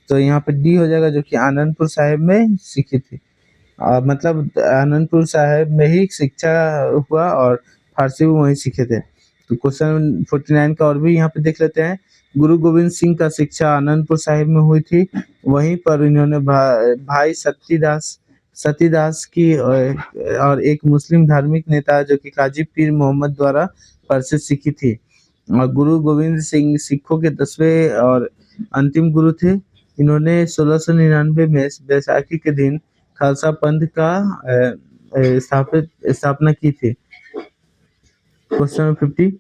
तो यहाँ पे डी हो जाएगा, जो कि आनंदपुर साहिब में सीखी थी। मतलब आनंदपुर साहिब में ही शिक्षा हुआ और फारसी भी वहीं सीखे थे। तो क्वेश्चन 49 का और भी यहाँ पे देख लेते हैं। गुरु गोविंद सिंह का शिक्षा आनंदपुर साहिब में हुई थी। वहीं पर इन्होंने भाई सतीदास की और एक मुस्लिम धार्मिक नेता जो कि काजी पीर मोहम्मद द्वारा फारसी सीखी थी। और गुरु गोविंद सिंह सिखों के 10वें और अंतिम गुरु थे। इन्होंने 1699 में बैसाखी के दिन खालसा पंथ का स्थापना की थी। क्वेश्चन नंबर 50,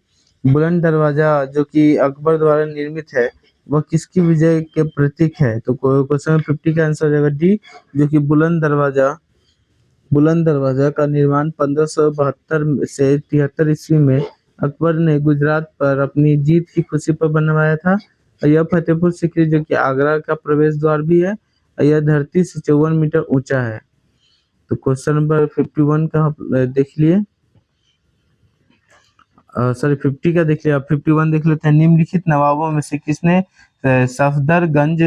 बुलंद दरवाजा जो कि अकबर द्वारा निर्मित है, वह किसकी विजय के प्रतीक है? तो क्वेश्चन नंबर 50 का आंसर हो जाएगा डी, जो कि बुलंद दरवाजा का निर्माण 1572 से 73 ईस्वी में अकबर ने गुजरात पर अपनी जीत की खुशी पर बनवाया था। और यह फतेहपुर सीकरी, जो कि आगरा का प्रवेश द्वार भी है, और यह धरती से 54 मीटर ऊंचा है। तो क्वेश्चन नंबर 51 का आप देख लिए, सॉरी 50 का देख लिया, 51 देख लेते हैं। निम्नलिखित नवाबों में से किसने सफदरगंज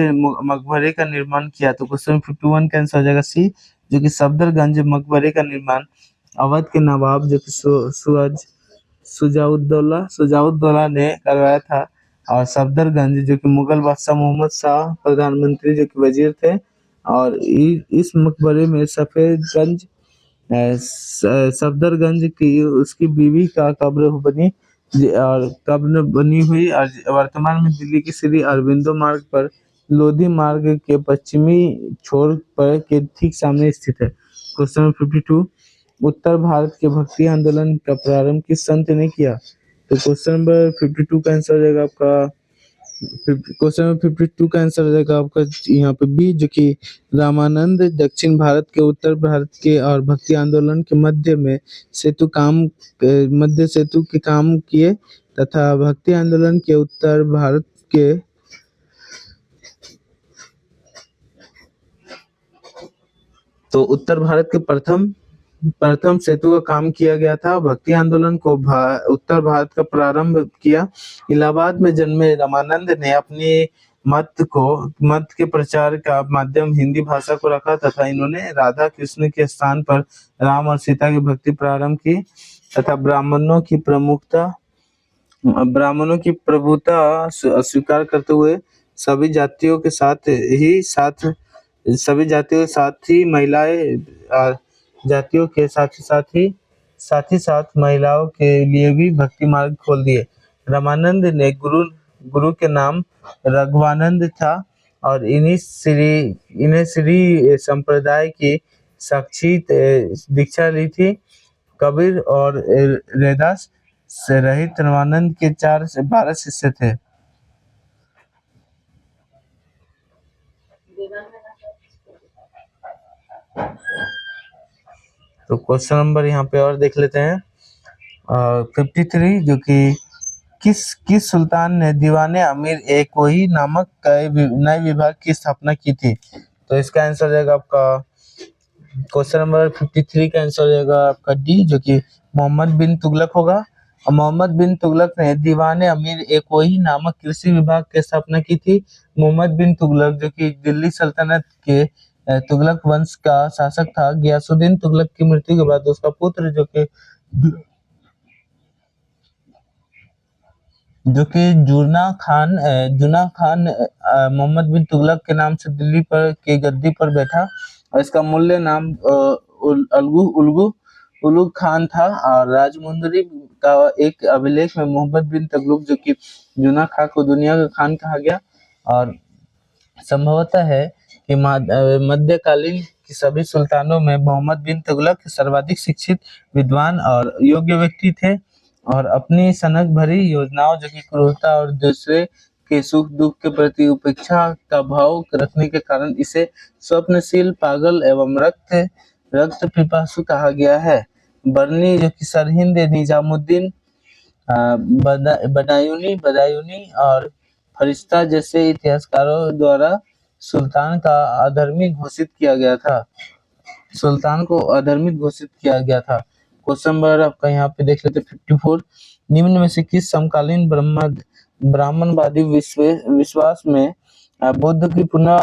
मकबरे का निर्माण किया? तो क्वेश्चन 51 का आंसर हो जाएगा सी, जो कि सफदरगंज मकबरे का निर्माण अवध के नवाब जो कि सुजाउद्दौला ने करवाया था। और सफदरगंज जो कि मुगल बादशाह मोहम्मद शाह प्रधानमंत्री जो कि वजीर थे। और इस मकबरे में सफेदगंज सफदरगंज की उसकी बीवी का कब्र बनी और कब्र बनी हुई और वर्तमान में दिल्ली के श्री अरबिंदो मार्ग पर लोधी मार्ग के पश्चिमी छोर पर के ठीक सामने स्थित है। क्वेश्चन नंबर 52, उत्तर भारत के भक्ति आंदोलन का प्रारंभ किस संत ने किया? तो क्वेश्चन नंबर 52 का आंसर हो जाएगा आपका क्वेश्चन नंबर 52 का आंसर हो जाएगा आपका यहाँ पे बी, जो कि रामानंद दक्षिण भारत के उत्तर भारत के और भक्ति आंदोलन के मध्य सेतु के काम किए तथा भक्ति आंदोलन के उत्तर भारत के उत्तर भारत के प्रथम प्रथम सेतु का काम किया गया था। भक्ति आंदोलन को उत्तर भारत का प्रारंभ किया। इलाहाबाद में जन्मे रामानंद ने अपने मत के प्रचार का माध्यम हिंदी भाषा को रखा तथा इन्होंने राधा कृष्ण के स्थान पर राम और सीता की भक्ति प्रारंभ की तथा ब्राह्मणों की प्रभुता स्वीकार करते हुए सभी जातियों के साथ ही महिलाओं के लिए भी भक्ति मार्ग खोल दिए। रामानंद ने गुरु के नाम रघुवानंद था और इन्हें श्री संप्रदाय की साक्षी दीक्षा ली थी। कबीर और रैदास से रहित रामानंद के 4 से 12 शिष्य थे। तो क्वेश्चन नंबर यहाँ पे और देख लेते हैं 53, जो कि किस सुल्तान ने दीवाने अमीर एक वही नामक नए विभाग की स्थापना की थी? तो इसका आंसर हो जाएगा आपका क्वेश्चन नंबर 53 का आंसर हो जाएगा आपका डी, जो कि मोहम्मद बिन तुगलक होगा। और मोहम्मद बिन तुगलक ने दीवाने अमीर एक वही नामक कृषि विभाग की स्थापना की थी। मोहम्मद बिन तुगलक जो कि दिल्ली सल्तनत के तुगलक वंश का शासक था। गयासुद्दीन तुगलक की मृत्यु के बाद उसका पुत्र जो कि जुना खान मोहम्मद बिन तुगलक के नाम से दिल्ली पर की गद्दी पर बैठा और इसका मूल्य नाम उलुग खान था। और राजमुंदरी का एक अभिलेख में मोहम्मद बिन तुगलक जो कि जुना खान को दुनिया का खान कहा गया। और संभवतः है कि मध्यकालीन की सभी सुल्तानों में मोहम्मद बिन तुगलक सर्वाधिक शिक्षित, विद्वान और योग्य व्यक्ति थे और अपनी सनक भरी योजनाओं जो कि क्रूरता और दूसरे के सुख दुख के प्रति उपेक्षा का भाव रखने के कारण इसे स्वप्नशील, पागल एवं रक्त पिपासु कहा गया है। बरनी जो कि सरहिंद निजामुद्दीन बदायूनी और फरिश्ता जैसे इतिहासकारों द्वारा सुल्तान का अधर्मी घोषित किया गया था। सुल्तान को अधर्मित घोषित किया गया था। क्वेश्चन नंबर आपका यहाँ पे देख लेते 54। निम्न में से किस समकालीन ब्राह्मणवादी विश्वास में बुद्ध की पुनः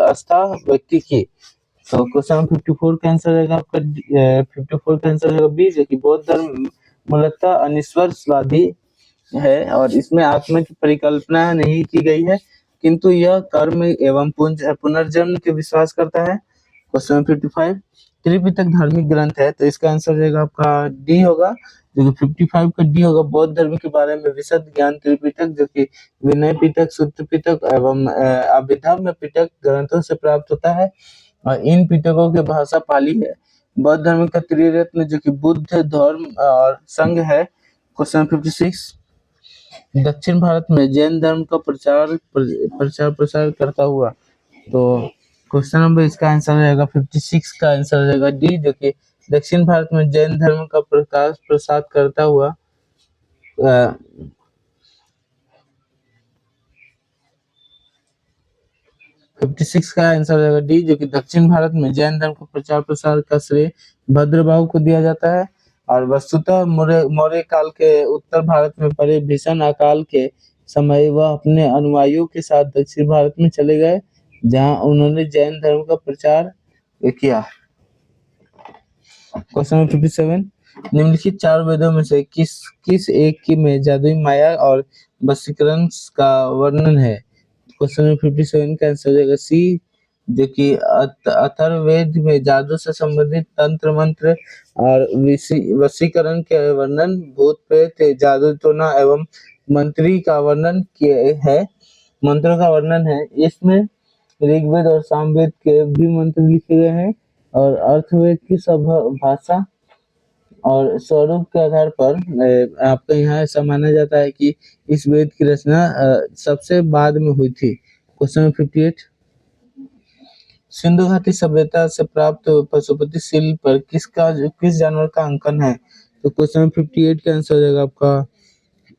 आस्था व्यक्ति की? तो क्वेश्चन नंबर 54 का आंसर रहेगा आपका 54 का आंसर रहेगा बी, जो कि बौद्ध धर्म मूलतः अनिश्वरवादी है और इसमें आत्मा की परिकल्पना नहीं की गई है, किंतु यह कर्म एवं पुनर्जन्म के विश्वास करता है। क्वेश्चन 55। त्रिपिटक धार्मिक ग्रंथ है, तो इसका आंसर रहेगा आपका डी होगा, जो कि 55 का डी होगा। बौद्ध धर्म के बारे में विशद ज्ञान त्रिपिटक, जो कि विनय पिटक, सूत्र पिटक एवं अभिधम्म पिटक ग्रंथों से प्राप्त होता है और इन पिटकों की भाषा पाली है। बौद्ध धर्म का त्रिरत्न, जो कि बुद्ध, धर्म और संघ है। क्वेश्चन 56। दक्षिण भारत में जैन धर्म का प्रचार प्रसार करता हुआ, तो क्वेश्चन नंबर इसका आंसर रहेगा 56 का आंसर रहेगा डी, जो कि दक्षिण भारत में जैन धर्म का प्रकाश प्रसार करता हुआ 56 का आंसर रहेगा डी, जो कि दक्षिण भारत में जैन धर्म का प्रचार प्रसार का श्रेय भद्रबाहु को दिया जाता है। और वस्तुतः मौर्य काल के उत्तर भारत में पड़े भीषण अकाल के समय वह अपने अनुयायियों के साथ दक्षिण भारत में चले गए, जहां उन्होंने जैन धर्म का प्रचार किया। Question number 57। निम्नलिखित चार वेदों में से किस एक की में जादुई माया और वशीकरण का वर्णन है? क्वेश्चन नंबर 57 का आंसर रहेगा सी, जो कि अथर्ववेद में जादू से संबंधित तंत्र मंत्र और वशीकरण के वर्णन, भूत प्रेत, जादू टोना एवं मंत्री का वर्णन है, मंत्रों का वर्णन है। इसमें ऋग्वेद और सामवेद के भी मंत्र लिखे गए हैं और अर्थवेद की सब भाषा और स्वरूप के आधार पर आपका यहाँ ऐसा माना जाता है कि इस वेद की रचना सबसे बाद में हुई थी। Question number 58। सिंधु घाटी सभ्यता से प्राप्त पशुपति शिल्प पर किस जानवर का अंकन है? तो क्वेश्चन नंबर 58 का आंसर रहेगा आपका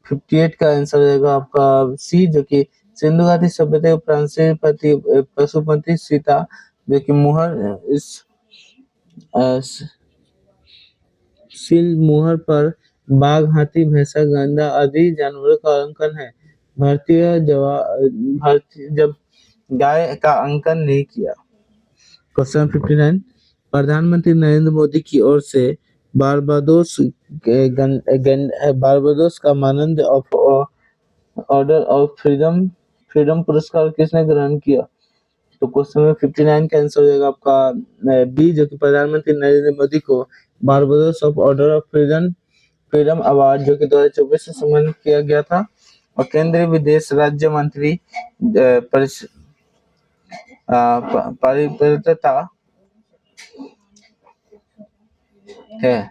58 का आंसर रहेगा आपका सी, जो कि सिंधु घाटी सभ्यता के उपरांत से पशुपति सीता, जो कि मुहर इस सील मुहर पर बाघ, हाथी, भैंसा, गंधा आदि जानवरों का अंकन है। भारतीय जब गाय का अंकन नहीं किया। क्वेश्चन 59। प्रधानमंत्री नरेंद्र मोदी की ओर से बारबाडोस का मानद ऑफ ऑर्डर ऑफ फ्रीडम पुरस्कार किसने ग्रहण किया? तो क्वेश्चन नंबर 59 का आंसर होगा आपका बी, जो कि प्रधानमंत्री नरेंद्र मोदी को Barbados of order of freedom award, जो कि 2024 से सम्मानित किया गया था। और केंद्रीय विदेश राज्य मंत्री परिपत्रता है।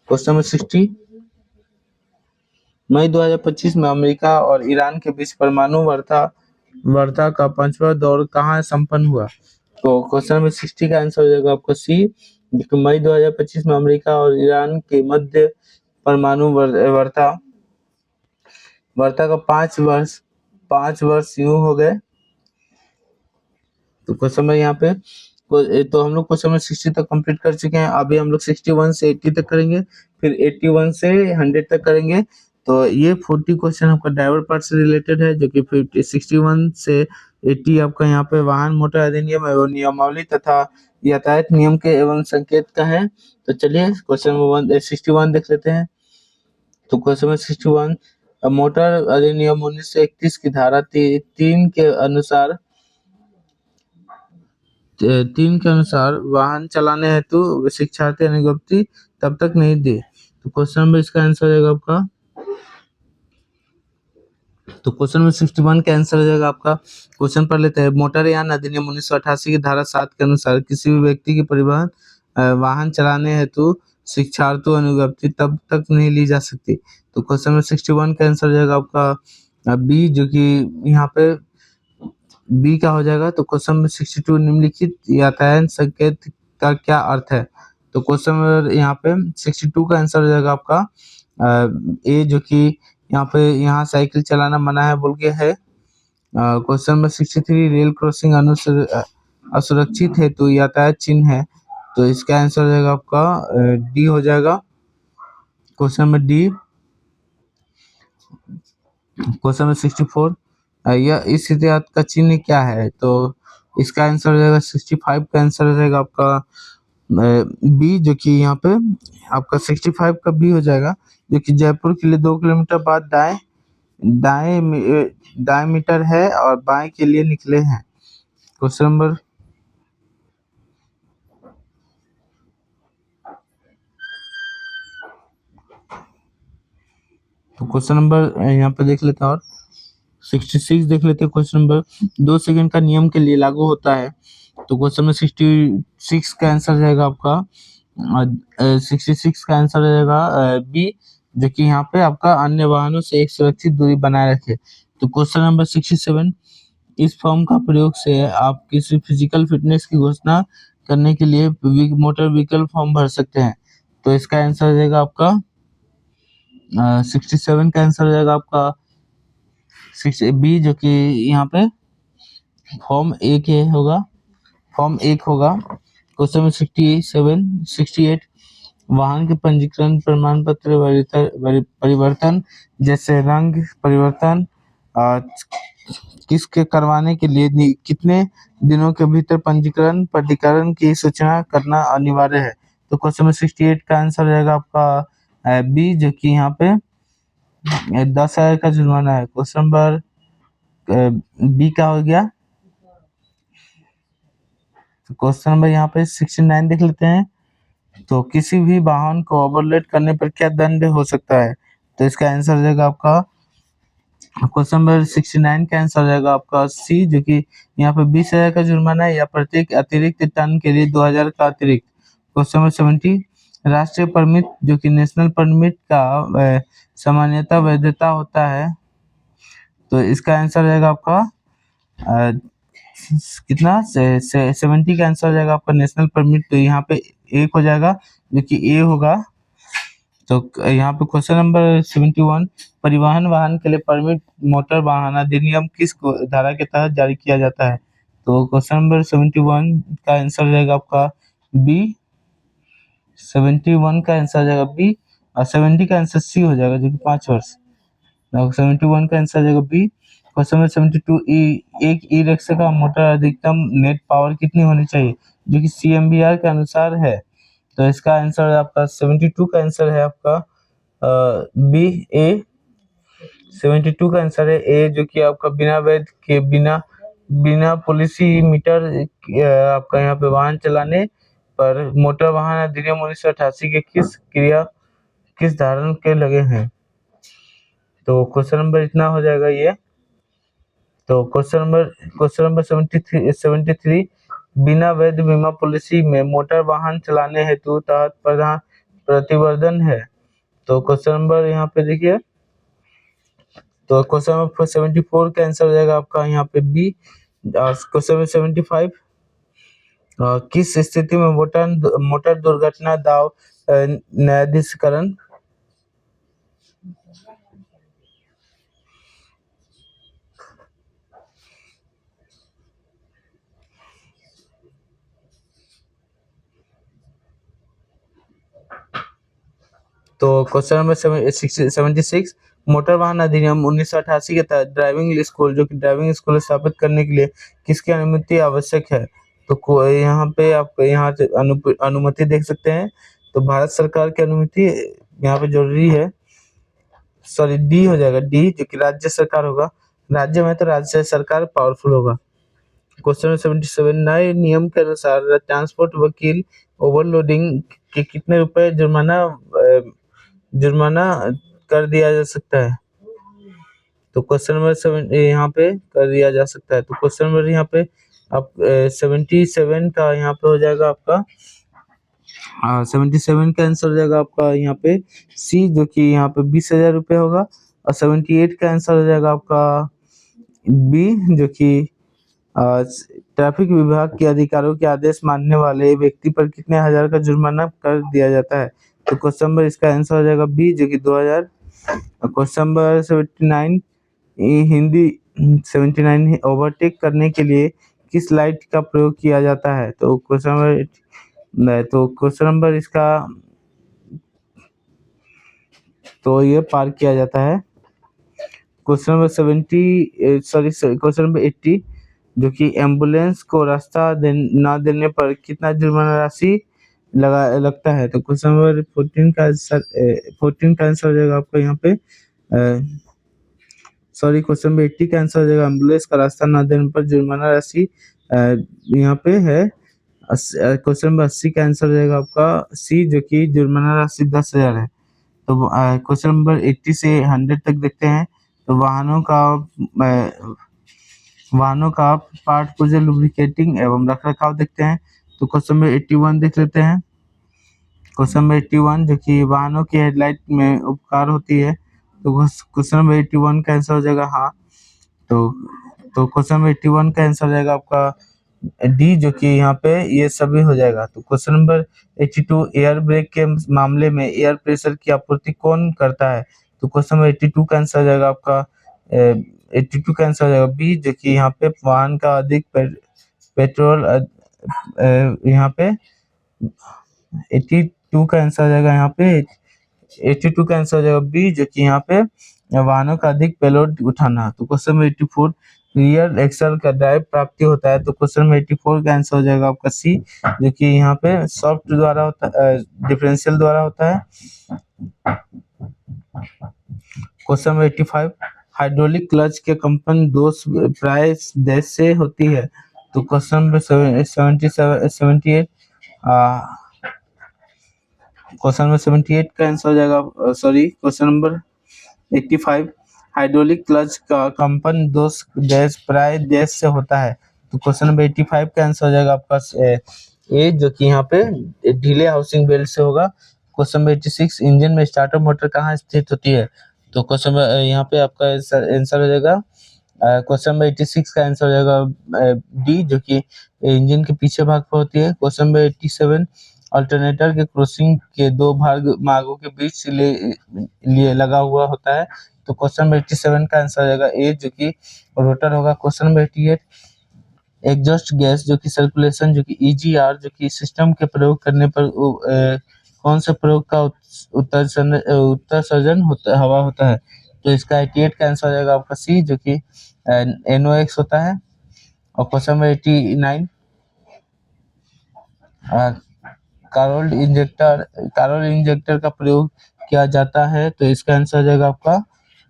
Question number 60। मई 2025 में अमेरिका और ईरान के बीच परमाणु वार्ता का 5वां दौर कहाँ संपन्न हुआ? तो क्वेश्चन नंबर 60 का आंसर हो जाएगा आपका सी, मई 2025 में अमेरिका और ईरान के मध्य परमाणु वार्ता का 5 वर्ष यूं हो गए। तो क्वेश्चन में यहाँ पे तो हम लोग क्वेश्चन नंबर 60 तक कंप्लीट कर चुके हैं। अभी हम लोग 61 से 80 तक करेंगे, फिर 81 से 100 तक करेंगे। तो ये 40 क्वेश्चन आपका ड्राइवर पार्ट से रिलेटेड है, जो कि 61 से 80 आपका यहाँ पे वाहन मोटर अधिनियम एवं नियमावली तथा यातायात नियम के एवं संकेत का है। तो चलिए क्वेश्चन नंबर 61 देख लेते हैं। तो क्वेश्चन नंबर 61, मोटर अधिनियम 1931 की धारा 3 के अनुसार वाहन चलाने हेतु शिक्षार्थी अनुज्ञप्ति तब तक नहीं दे। तो क्वेश्चन नंबर इसका आंसर रहेगा आपका, तो क्वेश्चन नंबर 61 का आंसर हो जाएगा आपका। क्वेश्चन पढ़ लेते हैं। मोटरयान अधिनियम 1988 की धारा 7 के अनुसार किसी भी व्यक्ति की परिवहन वाहन चलाने हेतु शिक्षार्थी अनुज्ञप्ति तब तक नहीं ली जा सकती। तो क्वेश्चन नंबर 61 का आंसर हो जाएगा आपका बी, जो कि यहाँ पे बी का हो जाएगा। तो क्वेश्चन नंबर 62, निम्नलिखित यातायात संकेत का क्या अर्थ है? तो क्वेश्चन नंबर यहाँ पे 62 का आंसर हो जाएगा आपका ए, जो कि यहाँ साइकिल चलाना मना है बोल के है। क्वेश्चन नंबर 63, रेल क्रॉसिंग असुरक्षित है तो यातायात चिन्ह है। तो इसका आंसर हो जाएगा आपका डी हो जाएगा। Question number D. Question number 64, यह इस इतिहास का चिन्ह क्या है? तो इसका आंसर हो जाएगा 65 का आंसर हो जाएगा आपका बी, जो कि यहाँ पे आपका 65 का बी हो जाएगा, जो कि जयपुर के लिए 2 किलोमीटर बाद दाएं मीटर है और बाएं के लिए निकले हैं। क्वेश्चन नंबर यहाँ पे देख लेते हैं और 66 देख लेते हैं। क्वेश्चन नंबर 2 सेकंड का नियम के लिए लागू होता है। तो क्वेश्चन में 66 का आंसर जाएगा आपका 66 का आंसर जाएगा बी, जो कि यहाँ पे आपका अन्य वाहनों से एक सुरक्षित दूरी बनाए रखे। तो क्वेश्चन नंबर 67, इस फॉर्म का प्रयोग से आप किसी फिजिकल फिटनेस की घोषणा करने के लिए मोटर व्हीकल फॉर्म भर सकते हैं। तो इसका आंसर हो जाएगा आपका 67 का आंसर हो जाएगा आपका 6 बी, जो कि यहाँ पे फॉर्म ए के होगा, फॉर्म 1 होगा। क्वेश्चन में 68, वाहन के पंजीकरण प्रमाण पत्र परिवर्तन जैसे रंग परिवर्तन किसके करवाने के लिए कितने दिनों के भीतर पंजीकरण प्राधिकरण की सूचना करना अनिवार्य है? तो क्वेश्चन में 68 का आंसर रहेगा आपका बी, जो कि यहाँ पे 10,000 का जुर्माना है। क्वेश्चन नंबर बी का हो गया। तो क्वेश्चन नंबर यहाँ पे 69 देख लेते हैं। तो किसी भी वाहन को ओवरलोड करने पर क्या दंड हो सकता है? तो इसका आंसर हो जाएगा आपका क्वेश्चन नंबर 69 का आंसर हो जाएगा आपका सी, जो कि यहाँ पे 20,000 का जुर्माना है या प्रत्येक अतिरिक्त टन के लिए 2,000 का अतिरिक्त। क्वेश्चन नंबर 70, राष्ट्रीय परमिट जो कि नेशनल परमिट का सामान्यतः वैधता होता है। तो इसका आंसर हो जाएगा आपका कितना 70 का आंसर हो जाएगा आपका नेशनल परमिट। तो यहाँ पे एक हो जाएगा, जो कि ए होगा। तो यहाँ पे क्वेश्चन नंबर 71, परिवहन वाहन के लिए परमिट मोटर वाहन अधिनियम किस धारा के तहत जारी किया जाता है? तो क्वेश्चन नंबर 71 का आंसर हो जाएगा आपका बी, 71 का आंसर हो जाएगा बी और 70 का आंसर सी हो जाएगा, जो कि 5 वर्ष। 71 का आंसर हो जाएगा बी। क्वेश्चन नंबर 72, एक ई रिक्शा का मोटर अधिकतम नेट पावर कितनी होनी चाहिए, जो कि CMVR के अनुसार है? तो इसका आंसर है आपका 72 का आंसर है आपका बी ए, 72 का आंसर है ए, जो कि आपका बिना वैध के बिना पॉलिसी मीटर आपका यहाँ पे वाहन चलाने पर मोटर वाहन अधिनियम 1988 के किस धारण के लगे हैं? तो क्वेश्चन नंबर इतना हो जाएगा ये। तो क्वेश्चन नंबर 73, बिना वैध बीमा पॉलिसी में मोटर वाहन चलाने हेतु तहत प्रतिवर्धन है। तो क्वेश्चन नंबर यहाँ पे देखिए, तो क्वेश्चन नंबर 74 का आंसर हो जाएगा आपका यहाँ पे बी। क्वेश्चन नंबर 75, किस स्थिति में मोटर दुर्घटना दाव न्यायाधीशकरण? तो क्वेश्चन नंबर 76, मोटर वाहन अधिनियम 1988 के तहत ड्राइविंग स्कूल जो कि ड्राइविंग स्कूल स्थापित करने के लिए किसकी अनुमति आवश्यक है? तो यहाँ पे आप यहाँ से अनुमति देख सकते हैं। तो भारत सरकार की अनुमति यहाँ पे जरूरी है। सॉरी, डी हो जाएगा, डी, जो कि राज्य सरकार होगा। राज्य में तो राज्य सरकार पावरफुल होगा। क्वेश्चन नंबर 77, नए नियम के अनुसार ट्रांसपोर्ट वकील ओवरलोडिंग के कितने रुपए जुर्माना कर दिया जा सकता है? तो क्वेश्चन नंबर 7 यहाँ पे कर दिया जा सकता है। तो क्वेश्चन नंबर यहाँ पे आप 77 का यहाँ पे हो जाएगा आपका 77 का आंसर हो जाएगा आपका यहाँ पे सी, जो कि यहाँ पे 20,000 रुपये होगा। और 78 का आंसर हो जाएगा आपका बी, जो कि ट्रैफिक विभाग के अधिकारियों के आदेश मानने वाले व्यक्ति पर कितने हजार का जुर्माना कर दिया जाता है? तो क्वेश्चन नंबर इसका आंसर हो जाएगा बी, जो कि 2,000। क्वेश्चन नंबर 79, हिंदी 79, ओवरटेक करने के लिए किस लाइट का प्रयोग किया जाता है? तो क्वेश्चन नंबर तो क्वेश्चन नंबर इसका तो ये पार किया जाता है। क्वेश्चन नंबर क्वेश्चन नंबर 80 जो कि एम्बुलेंस को रास्ता ना देने पर कितना जुर्माना राशि लगता है। तो क्वेश्चन नंबर 14 का आंसर हो जाएगा आपका यहाँ पे क्वेश्चन नंबर 80 का आंसर हो जाएगा एम्बुलेंस का रास्ता ना देने पर जुर्माना राशि यहाँ पे है। क्वेश्चन नंबर 80 का आंसर हो जाएगा आपका सी, जो कि जुर्माना राशि 10,000 है। तो क्वेश्चन नंबर 80 से 100 तक देखते हैं। तो वाहनों का पार्ट पुर्जे लुब्रिकेटिंग एवं रखरखाव देखते हैं। तो क्वेश्चन नंबर 81 देख लेते हैं। क्वेश्चन नंबर 81 जो कि वाहनों की हेडलाइट में उपकार होती है। तो क्वेश्चन नंबर 81 का आंसर हो जाएगा हाँ। तो क्वेश्चन नंबर 81 का आंसर हो जाएगा आपका डी, जो कि यहाँ पे ये सभी हो जाएगा। तो क्वेश्चन नंबर 82 एयर ब्रेक के मामले में एयर प्रेशर की आपूर्ति कौन करता है। तो क्वेश्चन नंबर 82 का आंसर हो जाएगा आपका 82 का आंसर हो जाएगा बी, जो कि यहाँ पे वाहन का अधिक पेट्रोल यहाँ पे 82 का आंसर हो जाएगा यहाँ पे 82 का आंसर हो जाएगा बी, जो कि यहाँ पे वाहनों का अधिक पेलोड उठाना। तो क्वेश्चन नंबर 84 रियर एक्सल का ड्राइव प्राप्ति होता है। तो क्वेश्चन नंबर 84 का आंसर हो जाएगा आपका सी, जो कि यहाँ पे सॉफ्ट द्वारा होता है, डिफरेंशियल द्वारा होता है। क्वेश्चन नंबर 85 हाइड्रोलिक क्लच के कंपन दोष प्राय देश से होती है। तो क्वेश्चन नंबर 78 क्वेश्चन नंबर 78 का आंसर हो जाएगा क्वेश्चन नंबर 85 हाइड्रोलिक क्लच का कंपन दोष गैस प्राय देश से होता है। तो क्वेश्चन नंबर 85 का आंसर हो जाएगा आपका ए, जो कि यहाँ पे ढीले हाउसिंग बेल्ट से होगा। क्वेश्चन नंबर 86 इंजन में स्टार्टर मोटर कहाँ स्थित होती है। तो क्वेश्चन यहाँ पे आपका आंसर हो जाएगा क्वेश्चन नंबर 86 का आंसर हो जाएगा डी, जो कि इंजन के पीछे भाग पर होती है। क्वेश्चन नंबर 87 अल्टरनेटर के क्रॉसिंग के दो मार्गों के बीच लिए लगा हुआ होता है। तो क्वेश्चन नंबर 87 का आंसर हो जाएगा ए, जो कि रोटर होगा। क्वेश्चन नंबर 88 एग्जॉस्ट गैस जो कि सर्कुलेशन जो कि ईजीआर जो कि सिस्टम के प्रयोग करने पर कौन से प्रयोग का उत्सर्जन हवा होता है। तो इसका 88 का आंसर हो जाएगा आपका सी, जो कि NOx होता है। और क्वेश्चन नंबर 89 कार्बोल्ड इंजेक्टर का प्रयोग किया जाता है। तो इसका आंसर हो जाएगा आपका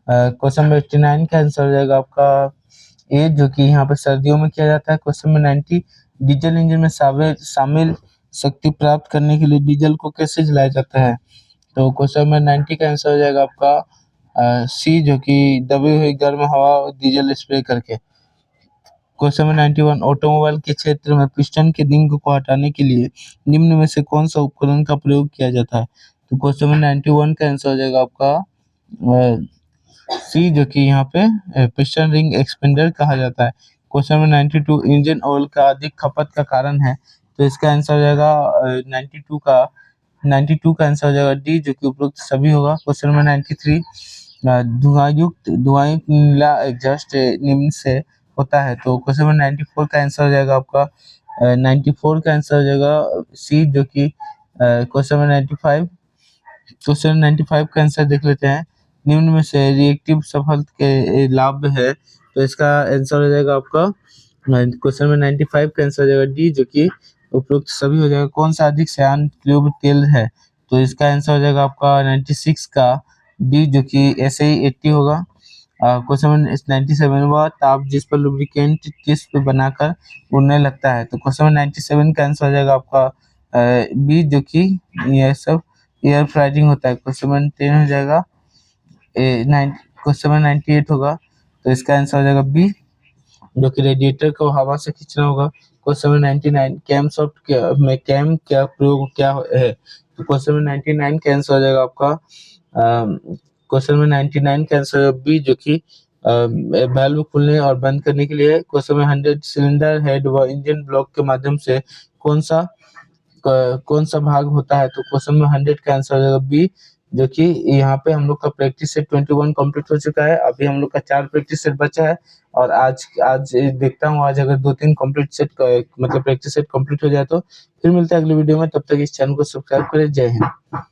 क्वेश्चन नंबर 89 का आंसर हो जाएगा आपका ए, जो कि यहाँ पे सर्दियों में किया जाता है। क्वेश्चन नंबर 90 डीजल इंजन में शामिल शक्ति प्राप्त करने के लिए डीजल को कैसे जलाया जाता है। तो क्वेश्चन नंबर 90 का आंसर हो जाएगा आपका सी, जो कि दबी हुई गर्म हवा और डीजल स्प्रे करके। क्वेश्चन नंबर 91 ऑटोमोबाइल के क्षेत्र में पिस्टन के रिंग को हटाने के लिए निम्न में से कौन सा उपकरण का प्रयोग किया जाता है। तो क्वेश्चन नंबर 91 का आंसर हो जाएगा आपका सी, जो कि यहाँ पे पिस्टन रिंग एक्सपेंडर कहा जाता है। क्वेश्चन नंबर 92 इंजन ऑयल का अधिक खपत का कारण है। तो इसका आंसर हो जाएगा 92 का आंसर हो जाएगा डी, जो कि उपरोक्त सभी होगा। क्वेश्चन नंबर 93 धुआंयुक्त नीला एग्जॉस्ट निम्न से होता है। तो क्वेश्चन नंबर 94 का आंसर हो जाएगा आपका 94 का आंसर हो जाएगा सी, जो कि क्वेश्चन नंबर 95 का आंसर देख लेते हैं। निम्न में से रिएक्टिव सफल के लाभ है। तो इसका आंसर हो जाएगा आपका क्वेश्चन नंबर 95 का आंसर हो जाएगा डी, जो कि उपरोक्त सभी हो जाएगा। कौन सा अधिक श्यान ट्यूब तेल है। तो इसका आंसर हो जाएगा आपका 96 का डी, जो कि ऐसे ही 80 होगा। क्वेश्चन नंबर 97 वह ताप जिस पर लुब्रिकेंट टिश्यू पे बनाकर उड़ने लगता है। तो क्वेश्चन नंबर 97 का आंसर हो जाएगा आपका बी, जो कि यह सब एयर फ्राइजिंग होता है। क्वेश्चन नंबर 10 हो जाएगा क्वेश्चन नंबर 98 होगा। तो इसका आंसर हो जाएगा बी, जो कि रेडिएटर को हवा से खींचना होगा। क्वेश्चन नंबर 99 कैम सॉफ्ट में कैम क्या प्रयोग क्या है। तो क्वेश्चन नंबर 99 का आंसर हो जाएगा आपका क्वेश्चन नंबर 99 का आंसर बी, जो कि वाल्व खोलने और बंद करने के लिए। क्वेश्चन नंबर 100 सिलेंडर हेड व इंजन ब्लॉक के माध्यम से कौन सा भाग होता है। तो क्वेश्चन नंबर 100 का आंसर हो जाएगा बी, जो कि यहाँ पे हम लोग का प्रैक्टिस सेट 21 कंप्लीट हो चुका है। अभी हम लोग का 4 प्रैक्टिस सेट बचा है और आज आज देखता हूँ, आज अगर 2-3 कंप्लीट सेट मतलब प्रैक्टिस सेट कंप्लीट हो जाए तो फिर मिलते हैं अगली वीडियो में। तब तक इस चैनल को सब्सक्राइब करें। जय हिंद।